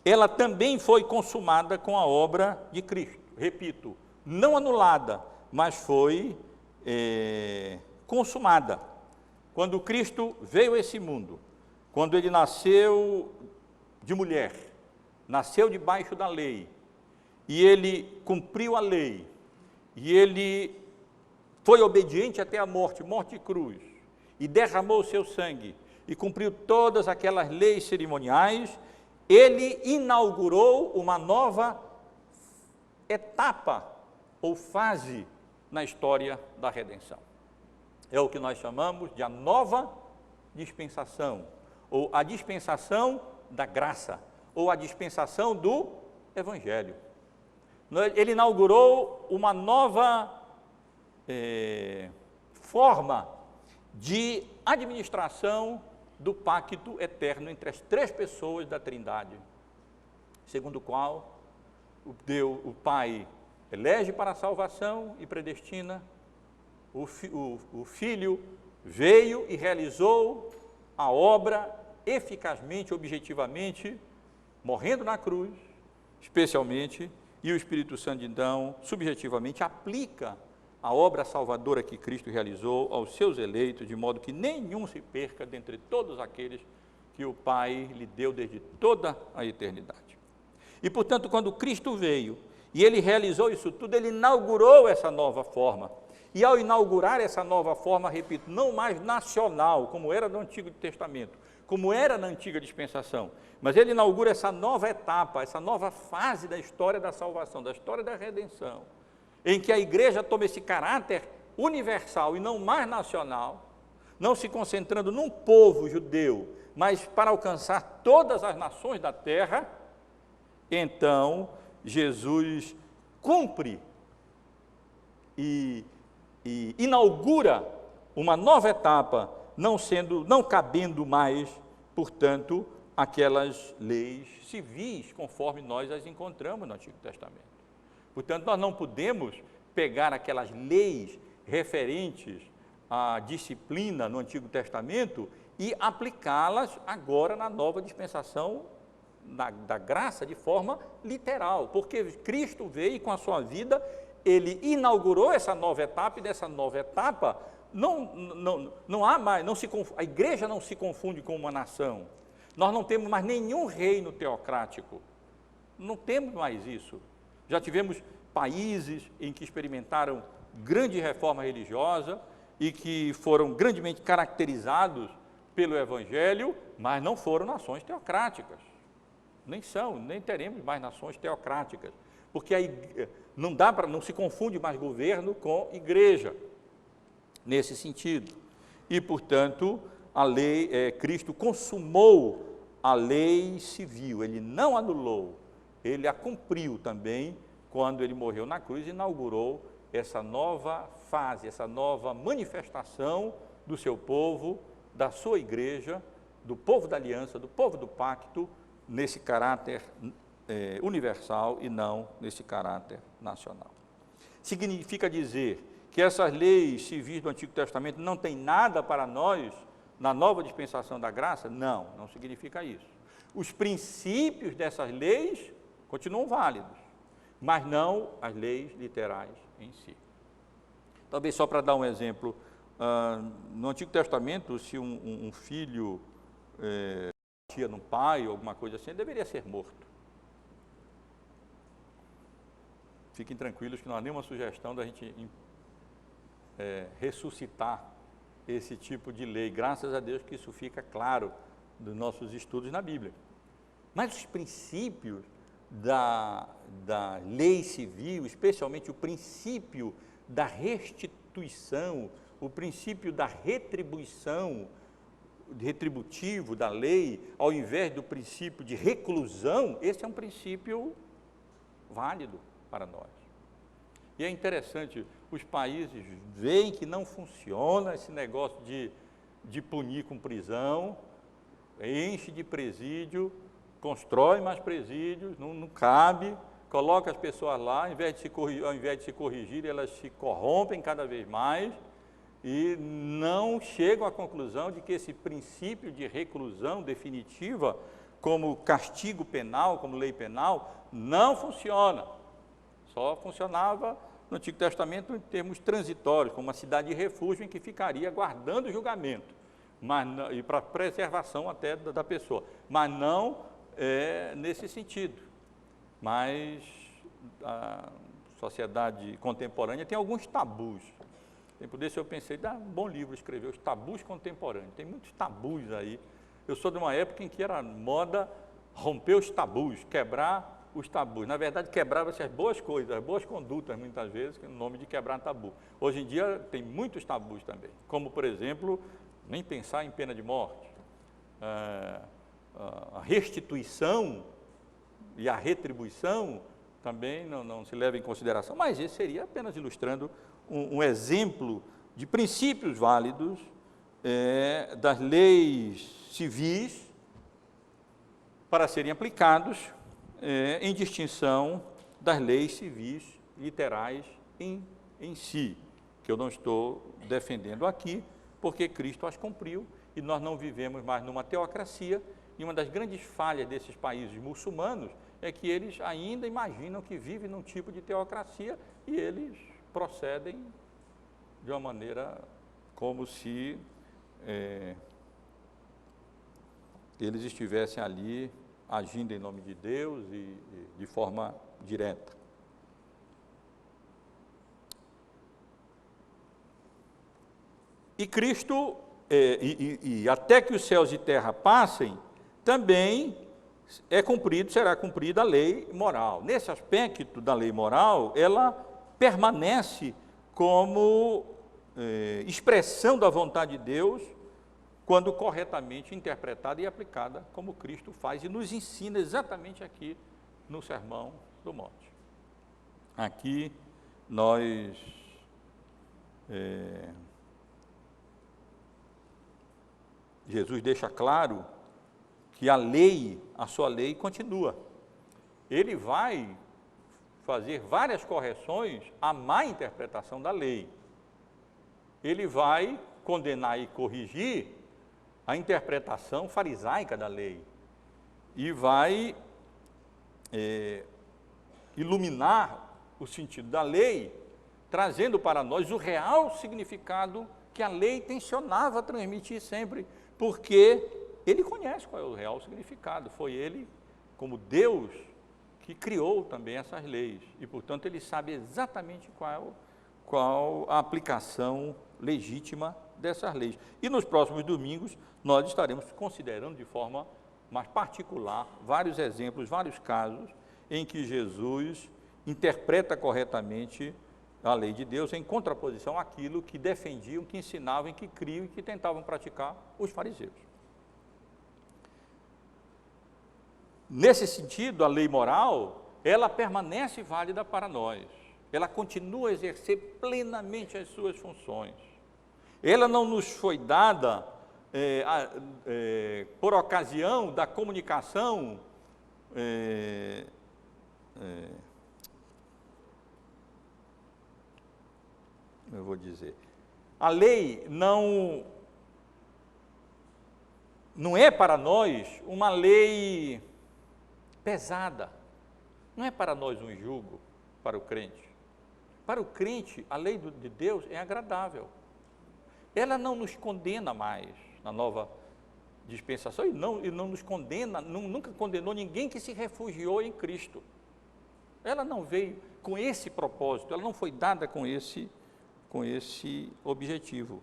ela também foi consumada com a obra de Cristo. Repito, não anulada, mas foi consumada. Quando Cristo veio a esse mundo, quando ele nasceu de mulher, nasceu debaixo da lei, e ele cumpriu a lei, e ele foi obediente até a morte, morte de cruz, e derramou o seu sangue, e cumpriu todas aquelas leis cerimoniais, ele inaugurou uma nova etapa ou fase na história da redenção. É o que nós chamamos de a nova dispensação, ou a dispensação da graça, ou a dispensação do Evangelho. Ele inaugurou uma nova forma de administração do pacto eterno entre as três pessoas da Trindade, segundo o qual o Pai elege para a salvação e predestina, o Filho veio e realizou a obra eficazmente, objetivamente, morrendo na cruz, especialmente, e o Espírito Santo, então, subjetivamente, aplica a obra salvadora que Cristo realizou aos seus eleitos, de modo que nenhum se perca dentre todos aqueles que o Pai lhe deu desde toda a eternidade. E, portanto, quando Cristo veio e ele realizou isso tudo, ele inaugurou essa nova forma. E ao inaugurar essa nova forma, repito, não mais nacional, como era no Antigo Testamento, como era na antiga dispensação, mas ele inaugura essa nova etapa, essa nova fase da história da salvação, da história da redenção, em que a igreja toma esse caráter universal e não mais nacional, não se concentrando num povo judeu, mas para alcançar todas as nações da terra. Então, Jesus cumpre e inaugura uma nova etapa, não cabendo mais, portanto, aquelas leis civis, conforme nós as encontramos no Antigo Testamento. Portanto, nós não podemos pegar aquelas leis referentes à disciplina no Antigo Testamento e aplicá-las agora na nova dispensação da graça de forma literal, porque Cristo veio e com a sua vida, ele inaugurou essa nova etapa, e dessa nova etapa não há mais, a igreja não se confunde com uma nação, nós não temos mais nenhum reino teocrático, não temos mais isso. Já tivemos países em que experimentaram grande reforma religiosa e que foram grandemente caracterizados pelo Evangelho, mas não foram nações teocráticas. Nem teremos mais nações teocráticas, porque não se confunde mais governo com igreja, nesse sentido. E, portanto, Cristo consumou a lei civil, ele não anulou, ele a cumpriu também, quando ele morreu na cruz, inaugurou essa nova fase, essa nova manifestação do seu povo, da sua igreja, do povo da aliança, do povo do pacto, nesse caráter universal e não nesse caráter nacional. Significa dizer que essas leis civis do Antigo Testamento não têm nada para nós na nova dispensação da graça? Não, não significa isso. Os princípios dessas leis continuam válidos, mas não as leis literais em si. Talvez só para dar um exemplo, no Antigo Testamento, se um filho batia no pai ou alguma coisa assim, ele deveria ser morto. Fiquem tranquilos que não há nenhuma sugestão da gente ressuscitar esse tipo de lei. Graças a Deus que isso fica claro dos nossos estudos na Bíblia. Mas os princípios da lei civil, especialmente o princípio da restituição, o princípio da retributivo da lei, ao invés do princípio de reclusão, esse é um princípio válido para nós. E é interessante, os países veem que não funciona esse negócio de punir com prisão, enche de presídio, constrói mais presídios, não cabe, coloca as pessoas lá, ao invés de se corrigir, elas se corrompem cada vez mais e não chegam à conclusão de que esse princípio de reclusão definitiva, como castigo penal, como lei penal, não funciona. Só funcionava no Antigo Testamento em termos transitórios, como uma cidade de refúgio em que ficaria aguardando o julgamento, mas não, e para preservação até da pessoa, mas não nesse sentido. Mas a sociedade contemporânea tem alguns tabus. Tempo desse eu pensei, dá um bom livro escrever, Os Tabus Contemporâneos. Tem muitos tabus aí. Eu sou de uma época em que era moda romper os tabus, quebrar os tabus. Na verdade, quebrava-se as boas coisas, as boas condutas, muitas vezes, no nome de quebrar tabu. Hoje em dia, tem muitos tabus também, como, por exemplo, nem pensar em pena de morte, a restituição e a retribuição também não se leva em consideração, mas esse seria apenas ilustrando um exemplo de princípios válidos das leis civis para serem aplicados em distinção das leis civis literais em si, que eu não estou defendendo aqui, porque Cristo as cumpriu e nós não vivemos mais numa teocracia, e uma das grandes falhas desses países muçulmanos é que eles ainda imaginam que vivem num tipo de teocracia e eles procedem de uma maneira como se eles estivessem ali agindo em nome de Deus e de forma direta. E Cristo, até que os céus e terra passem, também será cumprida a lei moral. Nesse aspecto da lei moral, ela permanece como expressão da vontade de Deus, quando corretamente interpretada e aplicada, como Cristo faz e nos ensina exatamente aqui no Sermão do Monte. Aqui nós Jesus deixa claro que a sua lei continua. Ele vai fazer várias correções à má interpretação da lei. Ele vai condenar e corrigir a interpretação farisaica da lei e vai iluminar o sentido da lei, trazendo para nós o real significado que a lei tensionava transmitir sempre, porque ele conhece qual é o real significado, foi ele, como Deus, que criou também essas leis, e portanto ele sabe exatamente qual a aplicação legítima dessas leis. E nos próximos domingos nós estaremos considerando de forma mais particular vários exemplos, vários casos em que Jesus interpreta corretamente a lei de Deus em contraposição àquilo que defendiam, que ensinavam, que criam e que tentavam praticar os fariseus. Nesse sentido, a lei moral, ela permanece válida para nós. Ela continua a exercer plenamente as suas funções. Ela não nos foi dada por ocasião da comunicação eu vou dizer, a lei não é para nós uma lei pesada, não é para nós um jugo para o crente. Para o crente, a lei de Deus é agradável. Ela não nos condena mais na nova dispensação e não nos condena, nunca condenou ninguém que se refugiou em Cristo. Ela não veio com esse propósito, ela não foi dada com esse objetivo.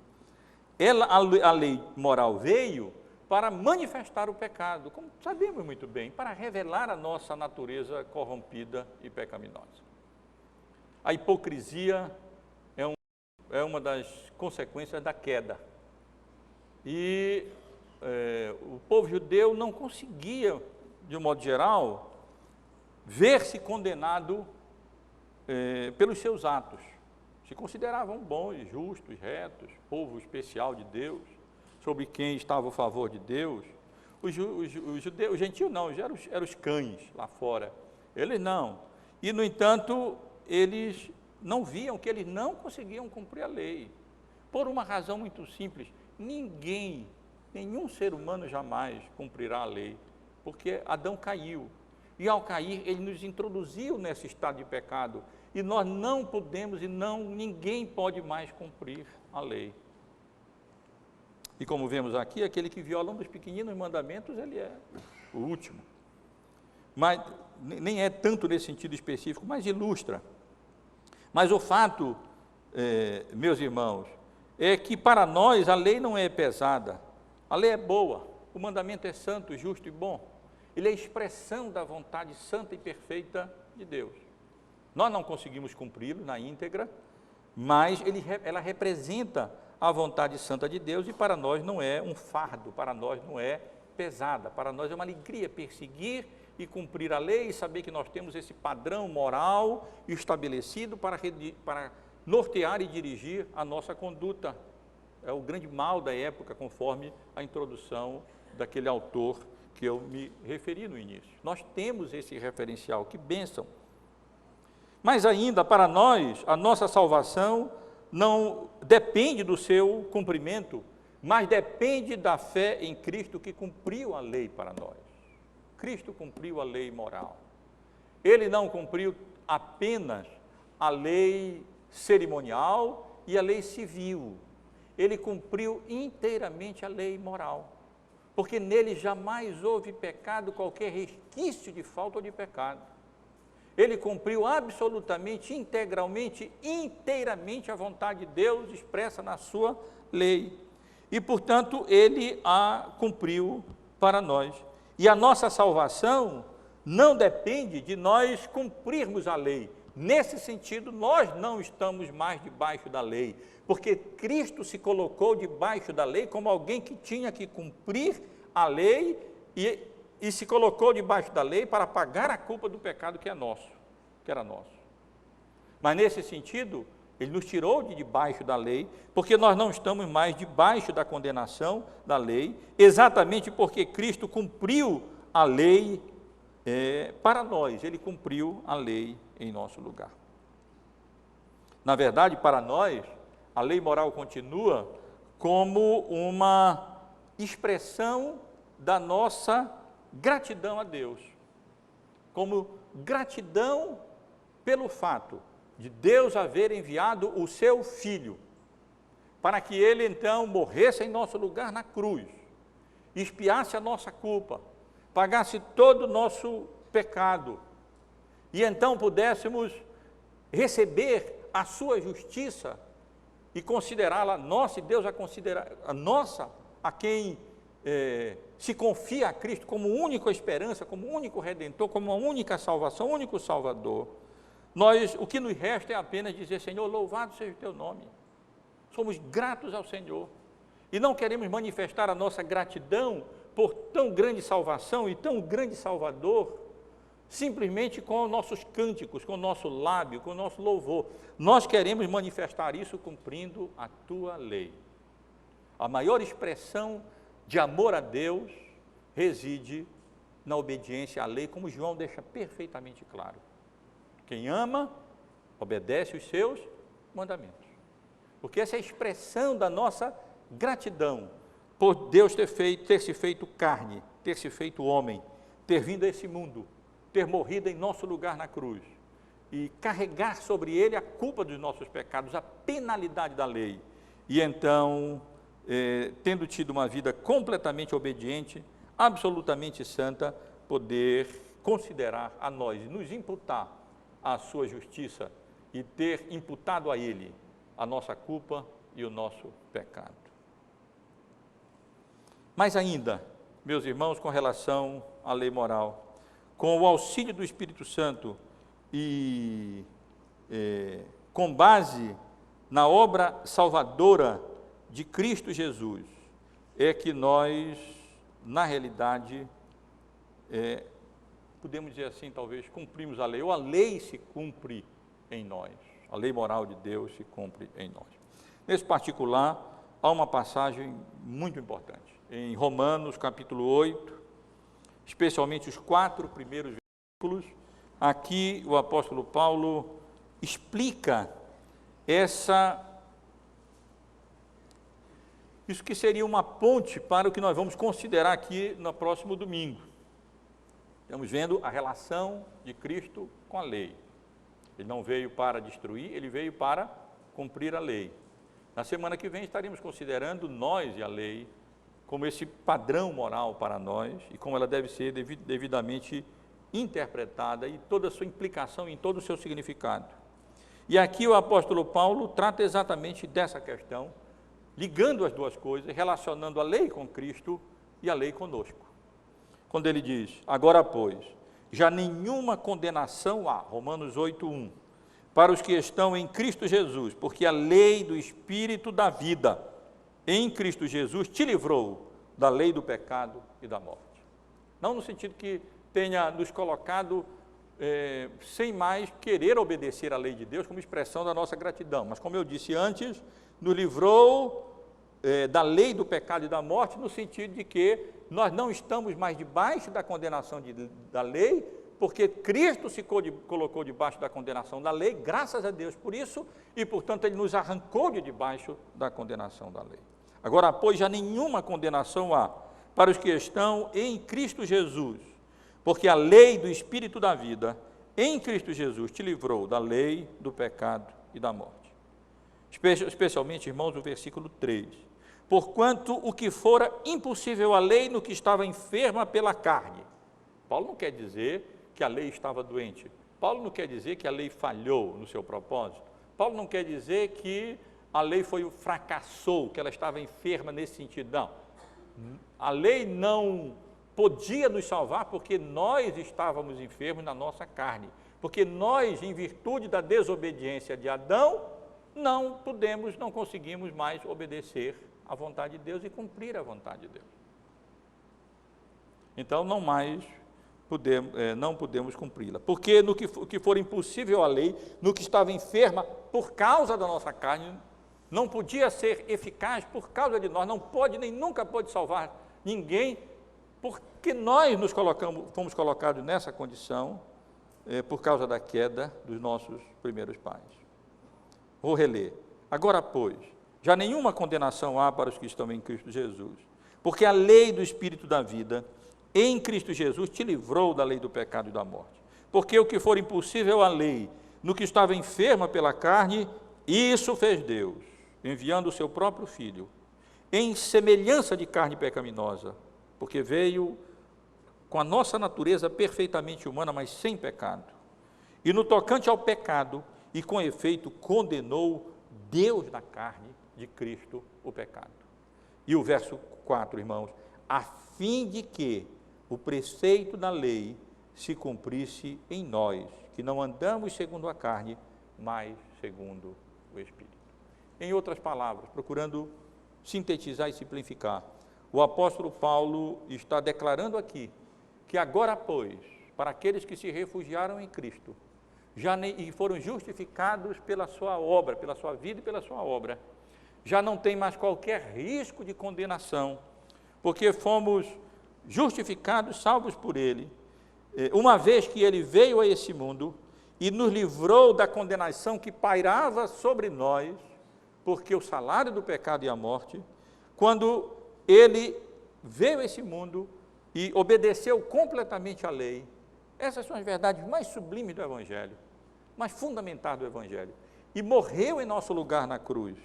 A lei moral veio para manifestar o pecado, como sabemos muito bem, para revelar a nossa natureza corrompida e pecaminosa. A hipocrisia é uma das consequências da queda. E o povo judeu não conseguia, de um modo geral, ver-se condenado pelos seus atos. Se consideravam bons, justos, retos, povo especial de Deus, sobre quem estava o favor de Deus. Os gentios não, eram os cães lá fora. Eles não. E, no entanto, eles não viam que eles não conseguiam cumprir a lei, por uma razão muito simples: ninguém, nenhum ser humano jamais cumprirá a lei, porque Adão caiu, e ao cair ele nos introduziu nesse estado de pecado, e nós não podemos ninguém pode mais cumprir a lei. E como vemos aqui, aquele que viola um dos pequeninos mandamentos, ele é o último. Mas nem é tanto nesse sentido específico, mas ilustra. Mas o fato, meus irmãos, é que para nós a lei não é pesada, a lei é boa, o mandamento é santo, justo e bom. Ele é a expressão da vontade santa e perfeita de Deus. Nós não conseguimos cumpri-lo na íntegra, mas ela representa a vontade santa de Deus, e para nós não é um fardo, para nós não é pesada, para nós é uma alegria perseguir e cumprir a lei, e saber que nós temos esse padrão moral estabelecido para nortear e dirigir a nossa conduta. É o grande mal da época, conforme a introdução daquele autor que eu me referi no início. Nós temos esse referencial, que bênção! Mas ainda, para nós, a nossa salvação não depende do seu cumprimento, mas depende da fé em Cristo, que cumpriu a lei para nós. Cristo cumpriu a lei moral. Ele não cumpriu apenas a lei cerimonial e a lei civil. Ele cumpriu inteiramente a lei moral, porque nele jamais houve pecado, qualquer resquício de falta ou de pecado. Ele cumpriu absolutamente, integralmente, inteiramente a vontade de Deus expressa na sua lei. E, portanto, ele a cumpriu para nós. E a nossa salvação não depende de nós cumprirmos a lei. Nesse sentido, nós não estamos mais debaixo da lei, porque Cristo se colocou debaixo da lei como alguém que tinha que cumprir a lei e se colocou debaixo da lei para pagar a culpa do pecado que era nosso. Mas nesse sentido, ele nos tirou de debaixo da lei, porque nós não estamos mais debaixo da condenação da lei, exatamente porque Cristo cumpriu a lei para nós, ele cumpriu a lei em nosso lugar. Na verdade, para nós, a lei moral continua como uma expressão da nossa gratidão a Deus, como gratidão pelo fato de Deus haver enviado o seu Filho, para que ele então morresse em nosso lugar na cruz, expiasse a nossa culpa, pagasse todo o nosso pecado, e então pudéssemos receber a sua justiça e considerá-la nossa, e Deus a considerar a nossa, a quem se confia a Cristo como única esperança, como único Redentor, como uma única salvação, único Salvador. O que nos resta é apenas dizer: Senhor, louvado seja o teu nome. Somos gratos ao Senhor e não queremos manifestar a nossa gratidão por tão grande salvação e tão grande Salvador simplesmente com nossos cânticos, com o nosso lábio, com o nosso louvor. Nós queremos manifestar isso cumprindo a tua lei. A maior expressão de amor a Deus reside na obediência à lei, como João deixa perfeitamente claro. Quem ama, obedece os seus mandamentos. Porque essa é a expressão da nossa gratidão por Deus ter se feito carne, ter se feito homem, ter vindo a esse mundo, ter morrido em nosso lugar na cruz e carregar sobre ele a culpa dos nossos pecados, a penalidade da lei. E então, tendo tido uma vida completamente obediente, absolutamente santa, poder considerar a nós, nos imputar a sua justiça e ter imputado a ele a nossa culpa e o nosso pecado. Mas ainda, meus irmãos, com relação à lei moral, com o auxílio do Espírito Santo e com base na obra salvadora de Cristo Jesus, é que nós, na realidade, podemos dizer assim, talvez, cumprimos a lei, ou a lei se cumpre em nós, a lei moral de Deus se cumpre em nós. Nesse particular, há uma passagem muito importante, em Romanos, capítulo 8, especialmente os 4 primeiros versículos, aqui o apóstolo Paulo explica isso que seria uma ponte para o que nós vamos considerar aqui no próximo domingo. Estamos vendo a relação de Cristo com a lei. Ele não veio para destruir, ele veio para cumprir a lei. Na semana que vem estaremos considerando nós e a lei como esse padrão moral para nós e como ela deve ser devidamente interpretada e toda a sua implicação em todo o seu significado. E aqui o apóstolo Paulo trata exatamente dessa questão, ligando as duas coisas, relacionando a lei com Cristo e a lei conosco. Quando ele diz, agora pois, já nenhuma condenação há, Romanos 8:1, para os que estão em Cristo Jesus, porque a lei do Espírito da vida em Cristo Jesus te livrou da lei do pecado e da morte. Não no sentido que tenha nos colocado sem mais querer obedecer à lei de Deus como expressão da nossa gratidão, mas como eu disse antes, nos livrou da lei do pecado e da morte, no sentido de que nós não estamos mais debaixo da condenação da lei, porque Cristo se colocou debaixo da condenação da lei, graças a Deus por isso, e portanto Ele nos arrancou de debaixo da condenação da lei. Agora, pois, já nenhuma condenação há para os que estão em Cristo Jesus, porque a lei do Espírito da vida em Cristo Jesus te livrou da lei, do pecado e da morte. Especialmente, irmãos, o versículo 3. Porquanto o que fora impossível à lei no que estava enferma pela carne. Paulo não quer dizer que a lei estava doente. Paulo não quer dizer que a lei falhou no seu propósito. Paulo não quer dizer que a lei fracassou, que ela estava enferma nesse sentido. Não. A lei não podia nos salvar porque nós estávamos enfermos na nossa carne. Porque nós, em virtude da desobediência de Adão, não conseguimos mais obedecer à vontade de Deus e cumprir a vontade de Deus. Então, não podemos cumpri-la. Porque no que for impossível à lei, no que estava enferma por causa da nossa carne, não podia ser eficaz por causa de nós, não pode nem nunca pode salvar ninguém, porque nós fomos colocados nessa condição por causa da queda dos nossos primeiros pais. Vou reler. Agora, pois, já nenhuma condenação há para os que estão em Cristo Jesus, porque a lei do Espírito da vida em Cristo Jesus te livrou da lei do pecado e da morte. Porque o que for impossível à lei, no que estava enferma pela carne, isso fez Deus, enviando o seu próprio Filho, em semelhança de carne pecaminosa, porque veio com a nossa natureza perfeitamente humana, mas sem pecado. E no tocante ao pecado, e com efeito condenou Deus na carne de Cristo o pecado. E o verso 4, irmãos, a fim de que o preceito da lei se cumprisse em nós, que não andamos segundo a carne, mas segundo o Espírito. Em outras palavras, procurando sintetizar e simplificar, o apóstolo Paulo está declarando aqui que agora, pois, para aqueles que se refugiaram em Cristo, e foram justificados pela sua obra, pela sua vida e pela sua obra, já não tem mais qualquer risco de condenação, porque fomos justificados, salvos por Ele, uma vez que Ele veio a esse mundo e nos livrou da condenação que pairava sobre nós, porque o salário do pecado é a morte, quando Ele veio a esse mundo e obedeceu completamente à lei. Essas são as verdades mais sublimes do Evangelho, mais fundamentais do Evangelho, e morreu em nosso lugar na cruz.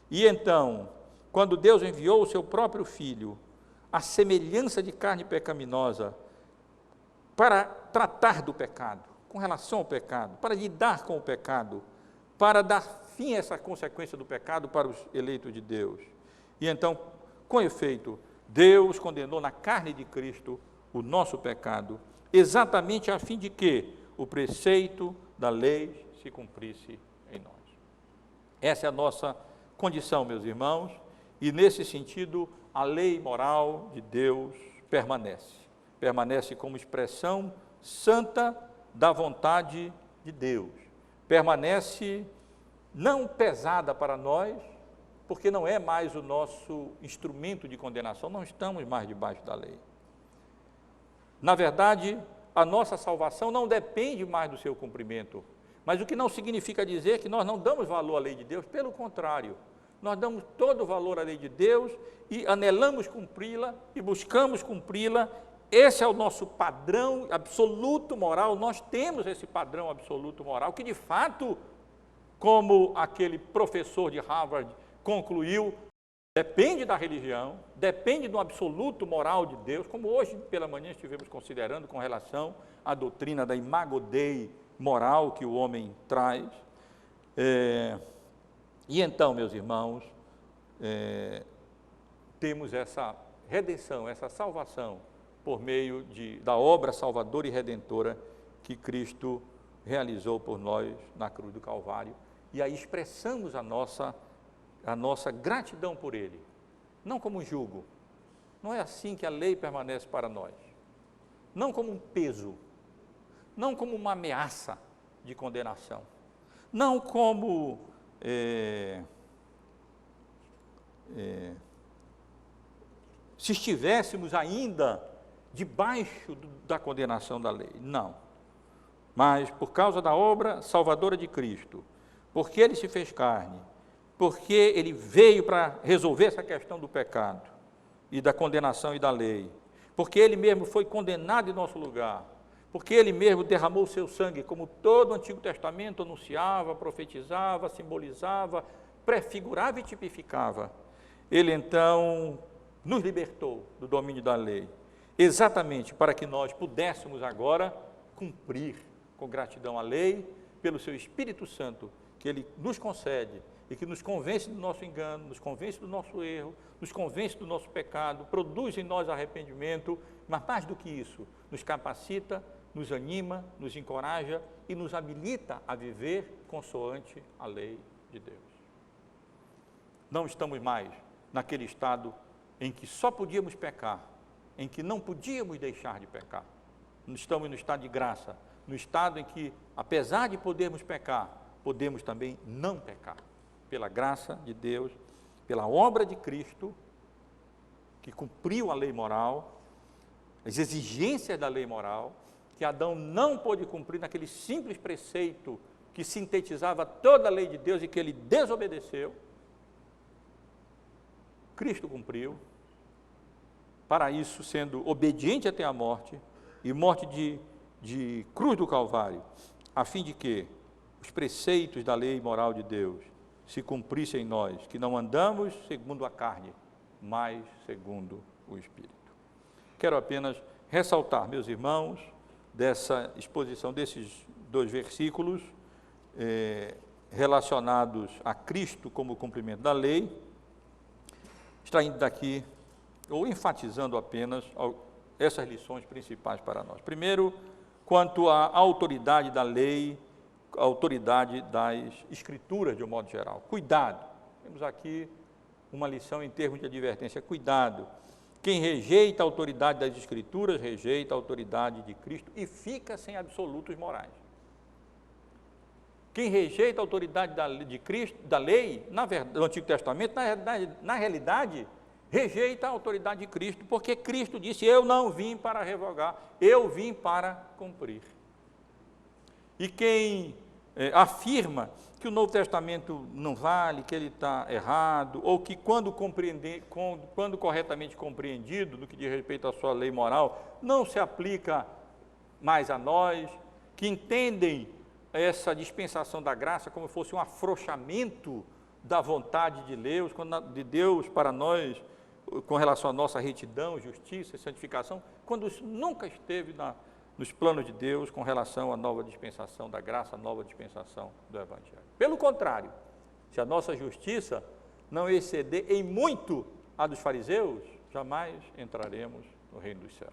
E então, quando Deus enviou o seu próprio Filho, a semelhança de carne pecaminosa, para tratar do pecado, com relação ao pecado, para lidar com o pecado, para dar fim a essa consequência do pecado para os eleitos de Deus. E então, com efeito, Deus condenou na carne de Cristo o nosso pecado, exatamente a fim de que o preceito da lei se cumprisse em nós. Essa é a nossa condição, meus irmãos, e nesse sentido, a lei moral de Deus permanece como expressão santa da vontade de Deus, permanece não pesada para nós, porque não é mais o nosso instrumento de condenação, não estamos mais debaixo da lei. Na verdade, a nossa salvação não depende mais do seu cumprimento. Mas o que não significa dizer que nós não damos valor à lei de Deus, pelo contrário, nós damos todo o valor à lei de Deus e anelamos cumpri-la e buscamos cumpri-la. Esse é o nosso padrão absoluto moral, nós temos esse padrão absoluto moral, que de fato, como aquele professor de Harvard concluiu, depende da religião, depende do absoluto moral de Deus, como hoje pela manhã estivemos considerando com relação à doutrina da imago Dei moral que o homem traz. E então, meus irmãos, temos essa redenção, essa salvação, por meio da obra salvadora e redentora que Cristo realizou por nós na cruz do Calvário, e aí expressamos a nossa gratidão por Ele, não como um jugo, não é assim que a lei permanece para nós, não como um peso, não como uma ameaça de condenação, não como se estivéssemos ainda debaixo da condenação da lei, não, mas por causa da obra salvadora de Cristo, porque Ele se fez carne, porque Ele veio para resolver essa questão do pecado e da condenação e da lei, porque Ele mesmo foi condenado em nosso lugar, porque Ele mesmo derramou o seu sangue, como todo o Antigo Testamento anunciava, profetizava, simbolizava, prefigurava e tipificava. Ele então nos libertou do domínio da lei, exatamente para que nós pudéssemos agora cumprir com gratidão a lei, pelo seu Espírito Santo, que Ele nos concede e que nos convence do nosso engano, nos convence do nosso erro, nos convence do nosso pecado, produz em nós arrependimento, mas mais do que isso, nos capacita, nos anima, nos encoraja e nos habilita a viver consoante a lei de Deus. Não estamos mais naquele estado em que só podíamos pecar, em que não podíamos deixar de pecar. Estamos no estado de graça, no estado em que, apesar de podermos pecar, podemos também não pecar. Pela graça de Deus, pela obra de Cristo, que cumpriu a lei moral, as exigências da lei moral, que Adão não pôde cumprir naquele simples preceito que sintetizava toda a lei de Deus e que ele desobedeceu, Cristo cumpriu, para isso sendo obediente até a morte, e morte de cruz do Calvário, a fim de que os preceitos da lei moral de Deus se cumprissem em nós, que não andamos segundo a carne, mas segundo o Espírito. Quero apenas ressaltar, meus irmãos, dessa exposição desses 2 versículos relacionados a Cristo como cumprimento da lei, extraindo daqui, ou enfatizando apenas essas lições principais para nós. Primeiro, quanto à autoridade da lei, a autoridade das Escrituras de um modo geral. Cuidado, temos aqui uma lição em termos de advertência, cuidado. Quem rejeita a autoridade das Escrituras, rejeita a autoridade de Cristo e fica sem absolutos morais. Quem rejeita a autoridade de Cristo, da lei, do Antigo Testamento, na realidade, rejeita a autoridade de Cristo, porque Cristo disse, eu não vim para revogar, eu vim para cumprir. E quem afirma que o Novo Testamento não vale, que ele está errado, ou que quando corretamente compreendido, no que diz respeito à sua lei moral, não se aplica mais a nós, que entendem essa dispensação da graça como fosse um afrouxamento da vontade de Deus para nós, com relação à nossa retidão, justiça e santificação, quando isso nunca esteve nos planos de Deus com relação à nova dispensação da graça, à nova dispensação do Evangelho. Pelo contrário, se a nossa justiça não exceder em muito a dos fariseus, jamais entraremos no reino dos céus.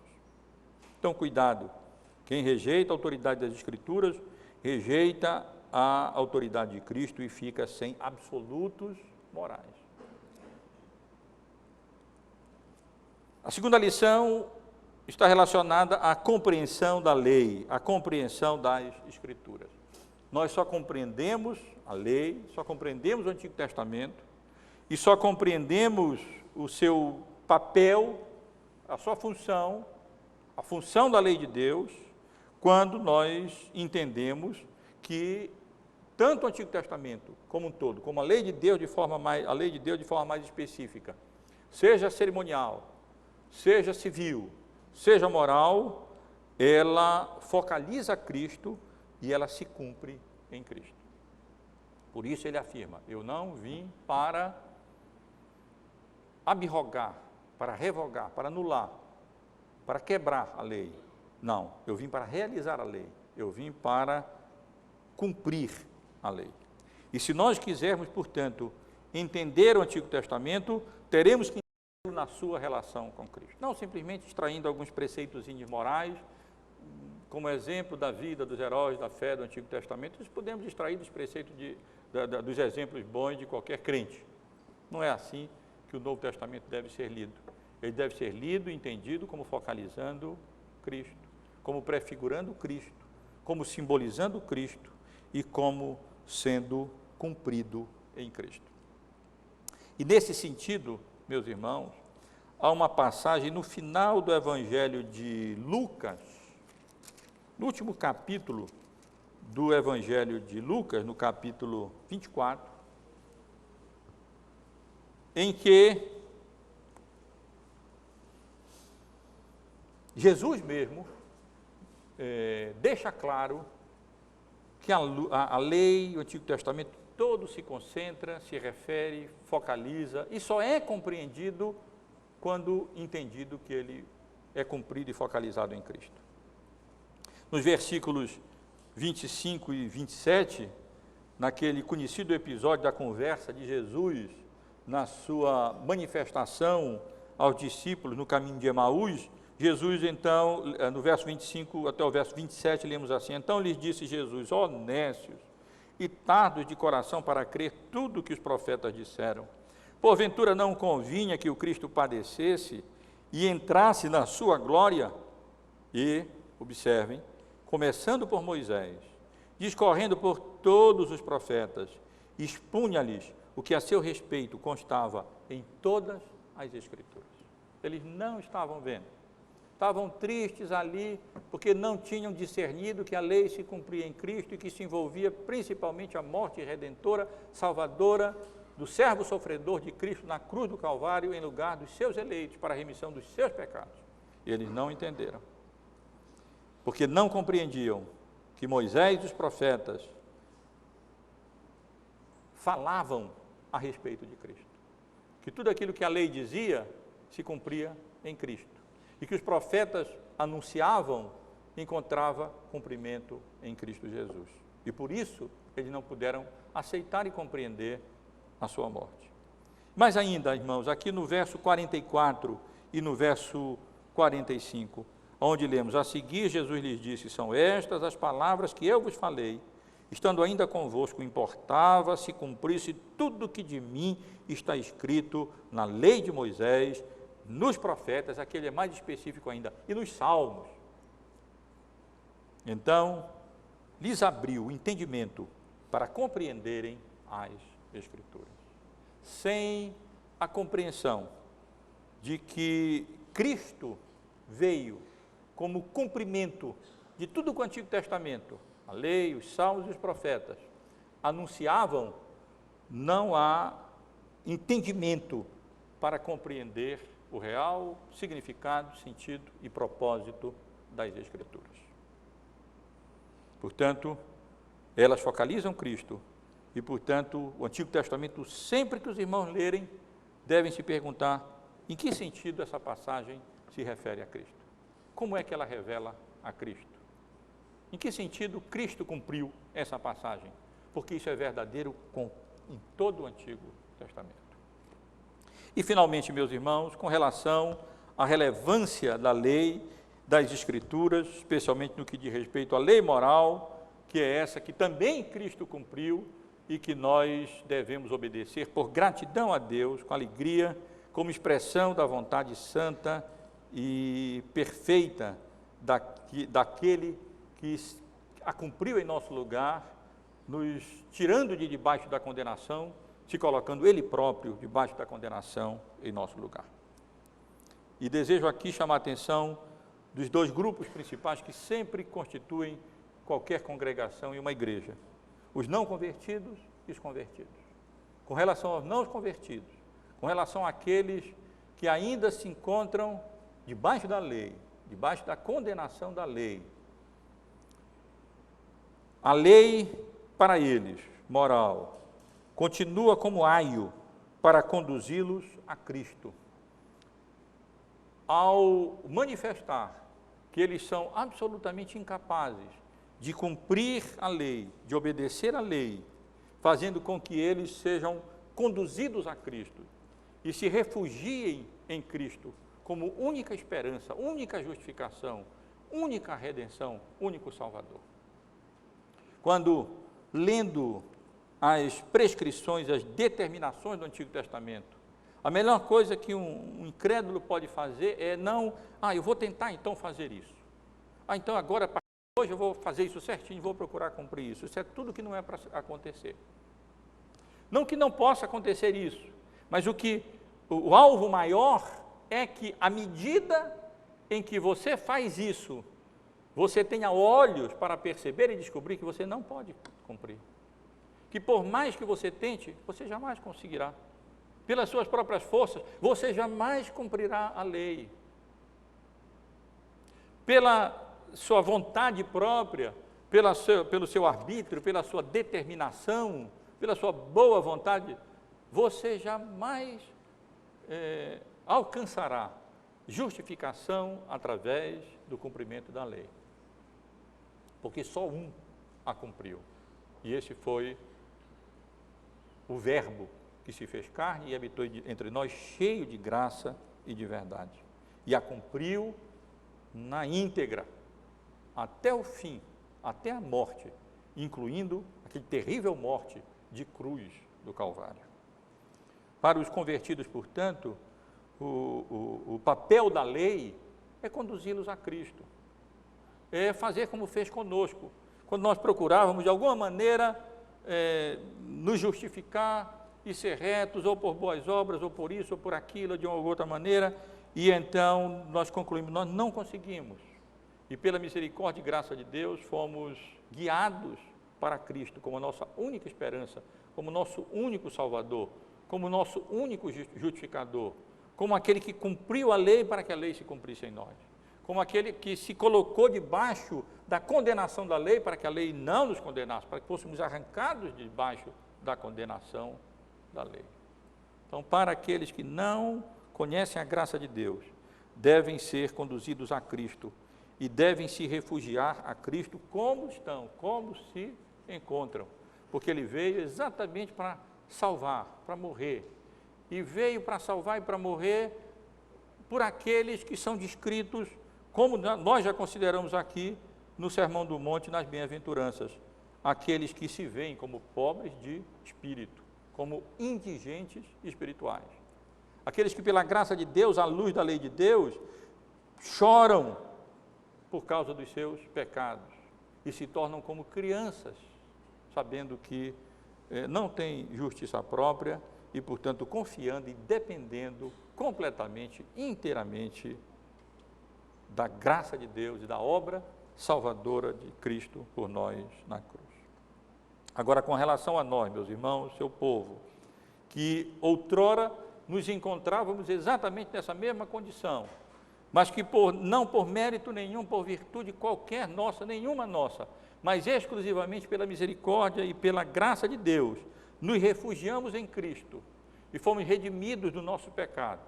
Então, cuidado, quem rejeita a autoridade das Escrituras, rejeita a autoridade de Cristo e fica sem absolutos morais. A segunda lição está relacionada à compreensão da lei, à compreensão das Escrituras. Nós só compreendemos a lei, só compreendemos o Antigo Testamento e só compreendemos o seu papel, a sua função, a função da lei de Deus, quando nós entendemos que tanto o Antigo Testamento como um todo, como a lei de Deus de forma mais específica, seja cerimonial, seja civil, seja moral, ela focaliza Cristo e ela se cumpre em Cristo. Por isso ele afirma: eu não vim para abrogar, para revogar, para anular, para quebrar a lei. Não, eu vim para realizar a lei, eu vim para cumprir a lei. E se nós quisermos, portanto, entender o Antigo Testamento, teremos que entendê-lo na sua relação com Cristo. Não simplesmente extraindo alguns preceitos morais, como exemplo da vida dos heróis da fé do Antigo Testamento, nós podemos extrair dos preceitos dos exemplos bons de qualquer crente. Não é assim que o Novo Testamento deve ser lido. Ele deve ser lido e entendido como focalizando Cristo, como prefigurando Cristo, como simbolizando Cristo e como sendo cumprido em Cristo. E nesse sentido, meus irmãos, há uma passagem no final do Evangelho de Lucas, no último capítulo do Evangelho de Lucas, no capítulo 24, em que Jesus mesmo deixa claro que a lei, o Antigo Testamento, todo se concentra, se refere, focaliza e só é compreendido quando entendido que ele é cumprido e focalizado em Cristo. Nos versículos 25 e 27, naquele conhecido episódio da conversa de Jesus na sua manifestação aos discípulos no caminho de Emaús, Jesus então, no verso 25 até o verso 27, lemos assim: então lhes disse Jesus: ó nécios e tardos de coração para crer tudo o que os profetas disseram, porventura não convinha que o Cristo padecesse e entrasse na sua glória? E, observem, começando por Moisés, discorrendo por todos os profetas, expunha-lhes o que a seu respeito constava em todas as Escrituras. Eles não estavam vendo, estavam tristes ali, porque não tinham discernido que a lei se cumpria em Cristo e que se envolvia principalmente a morte redentora, salvadora, do servo sofredor de Cristo na cruz do Calvário, em lugar dos seus eleitos, para a remissão dos seus pecados. E eles não entenderam, porque não compreendiam que Moisés e os profetas falavam a respeito de Cristo, que tudo aquilo que a lei dizia se cumpria em Cristo, e que os profetas anunciavam encontrava cumprimento em Cristo Jesus. E por isso eles não puderam aceitar e compreender a sua morte. Mas ainda, irmãos, aqui no verso 44 e no verso 45, onde lemos: a seguir Jesus lhes disse: são estas as palavras que eu vos falei, estando ainda convosco, importava se cumprisse tudo o que de mim está escrito na lei de Moisés, nos profetas, aquele é mais específico ainda, e nos salmos. Então, lhes abriu o entendimento para compreenderem as Escrituras. Sem a compreensão de que Cristo veio como cumprimento de tudo o que o Antigo Testamento, a lei, os salmos e os profetas anunciavam, não há entendimento para compreender o real significado, sentido e propósito das Escrituras. Portanto, elas focalizam Cristo e, portanto, o Antigo Testamento, sempre que os irmãos lerem, devem se perguntar em que sentido essa passagem se refere a Cristo. Como é que ela revela a Cristo? Em que sentido Cristo cumpriu essa passagem? Porque isso é verdadeiro em todo o Antigo Testamento. E, finalmente, meus irmãos, com relação à relevância da lei, das Escrituras, especialmente no que diz respeito à lei moral, que é essa que também Cristo cumpriu e que nós devemos obedecer por gratidão a Deus, com alegria, como expressão da vontade santa e perfeita daquele que a cumpriu em nosso lugar, nos tirando de debaixo da condenação, se colocando Ele próprio debaixo da condenação em nosso lugar. E desejo aqui chamar a atenção dos dois grupos principais que sempre constituem qualquer congregação e uma igreja: os não convertidos e os convertidos. Com relação aos não convertidos, com relação àqueles que ainda se encontram debaixo da lei, debaixo da condenação da lei. A lei para eles, moral, continua como aio para conduzi-los a Cristo. Ao manifestar que eles são absolutamente incapazes de cumprir a lei, de obedecer a lei, fazendo com que eles sejam conduzidos a Cristo e se refugiem em Cristo como única esperança, única justificação, única redenção, único Salvador. Quando, lendo as prescrições, as determinações do Antigo Testamento, a melhor coisa que um incrédulo pode fazer é não, eu vou tentar então fazer isso. Então agora, a partir de hoje eu vou fazer isso certinho, vou procurar cumprir isso. Isso é tudo que não é para acontecer. Não que não possa acontecer isso, mas o alvo maior é que, à medida em que você faz isso, você tenha olhos para perceber e descobrir que você não pode cumprir. Que por mais que você tente, você jamais conseguirá. Pelas suas próprias forças, você jamais cumprirá a lei. Pela sua vontade própria, pelo seu arbítrio, pela sua determinação, pela sua boa vontade, você jamais alcançará justificação através do cumprimento da lei. Porque só um a cumpriu. E esse foi o Verbo que se fez carne e habitou entre nós, cheio de graça e de verdade. E a cumpriu na íntegra, até o fim, até a morte, incluindo aquele terrível morte de cruz do Calvário. Para os convertidos, portanto, o papel da lei é conduzi-los a Cristo, é fazer como fez conosco, quando nós procurávamos de alguma maneira nos justificar e ser retos, ou por boas obras, ou por isso, ou por aquilo, de uma ou outra maneira, e então nós concluímos, nós não conseguimos, e pela misericórdia e graça de Deus, fomos guiados para Cristo, como a nossa única esperança, como nosso único Salvador, como nosso único justificador, como aquele que cumpriu a lei para que a lei se cumprisse em nós, como aquele que se colocou debaixo da condenação da lei para que a lei não nos condenasse, para que fôssemos arrancados debaixo da condenação da lei. Então, para aqueles que não conhecem a graça de Deus, devem ser conduzidos a Cristo e devem se refugiar a Cristo como estão, como se encontram, porque Ele veio exatamente para salvar, para morrer, e veio para salvar e para morrer por aqueles que são descritos, como nós já consideramos aqui no Sermão do Monte, nas Bem-aventuranças, aqueles que se veem como pobres de espírito, como indigentes espirituais. Aqueles que, pela graça de Deus, à luz da lei de Deus, choram por causa dos seus pecados e se tornam como crianças, sabendo que não têm justiça própria e, portanto, confiando e dependendo completamente, inteiramente da graça de Deus e da obra salvadora de Cristo por nós na cruz. Agora, com relação a nós, meus irmãos, seu povo, que outrora nos encontrávamos exatamente nessa mesma condição, mas que não por mérito nenhum, por virtude qualquer nossa, nenhuma nossa, mas exclusivamente pela misericórdia e pela graça de Deus, nos refugiamos em Cristo e fomos redimidos do nosso pecado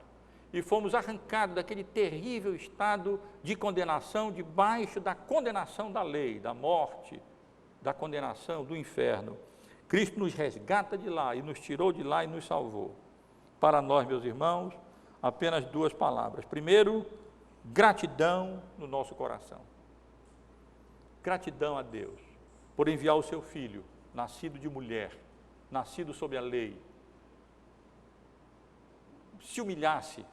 e fomos arrancados daquele terrível estado de condenação, debaixo da condenação da lei, da morte, da condenação, do inferno. Cristo nos resgata de lá e nos tirou de lá e nos salvou. Para nós, meus irmãos, apenas duas palavras. Primeiro, gratidão no nosso coração. Gratidão a Deus por enviar o seu Filho, nascido de mulher, nascido sob a lei, se humilhasse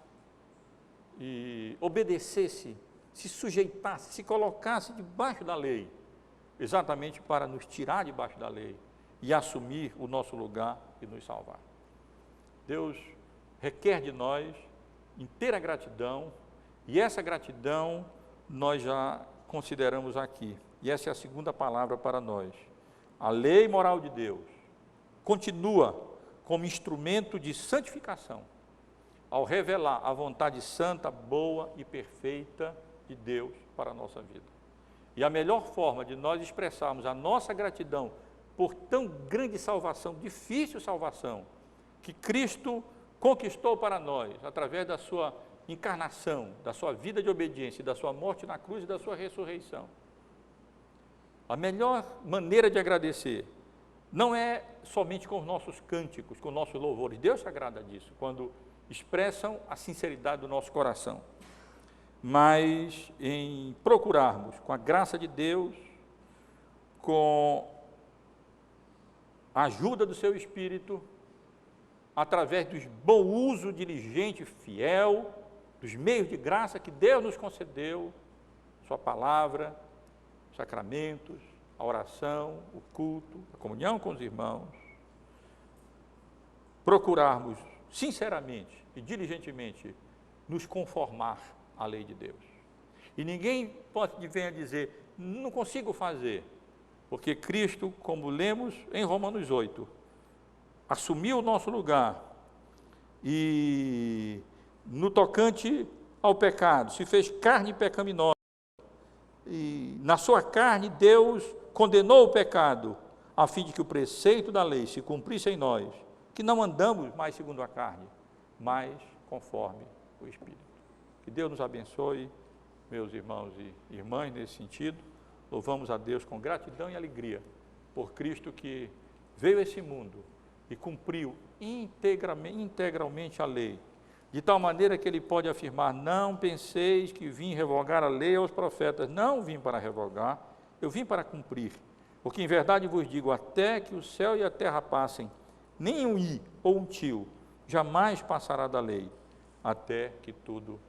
e obedecesse, se sujeitasse, se colocasse debaixo da lei, exatamente para nos tirar debaixo da lei e assumir o nosso lugar e nos salvar. Deus requer de nós inteira gratidão, e essa gratidão nós já consideramos aqui. E essa é a segunda palavra para nós. A lei moral de Deus continua como instrumento de santificação, ao revelar a vontade santa, boa e perfeita de Deus para a nossa vida. E a melhor forma de nós expressarmos a nossa gratidão por tão grande salvação, difícil salvação, que Cristo conquistou para nós, através da sua encarnação, da sua vida de obediência, da sua morte na cruz e da sua ressurreição. A melhor maneira de agradecer não é somente com os nossos cânticos, com os nossos louvores. Deus se agrada disso, quando expressam a sinceridade do nosso coração. Mas em procurarmos, com a graça de Deus, com a ajuda do seu Espírito, através do bom uso diligente, fiel, dos meios de graça que Deus nos concedeu, sua palavra, sacramentos, a oração, o culto, a comunhão com os irmãos, procurarmos sinceramente e diligentemente nos conformar à lei de Deus. E ninguém pode venha dizer, não consigo fazer, porque Cristo, como lemos em Romanos 8, assumiu o nosso lugar e, no tocante ao pecado, se fez carne pecaminosa. E na sua carne, Deus condenou o pecado, a fim de que o preceito da lei se cumprisse em nós, que não andamos mais segundo a carne, mas conforme o Espírito. Que Deus nos abençoe, meus irmãos e irmãs, nesse sentido. Louvamos a Deus com gratidão e alegria por Cristo que veio a esse mundo e cumpriu integralmente a lei, de tal maneira que ele pode afirmar, não penseis que vim revogar a lei aos profetas, não vim para revogar, eu vim para cumprir, porque em verdade vos digo, até que o céu e a terra passem, nem um i ou um tio jamais passará da lei, até que tudo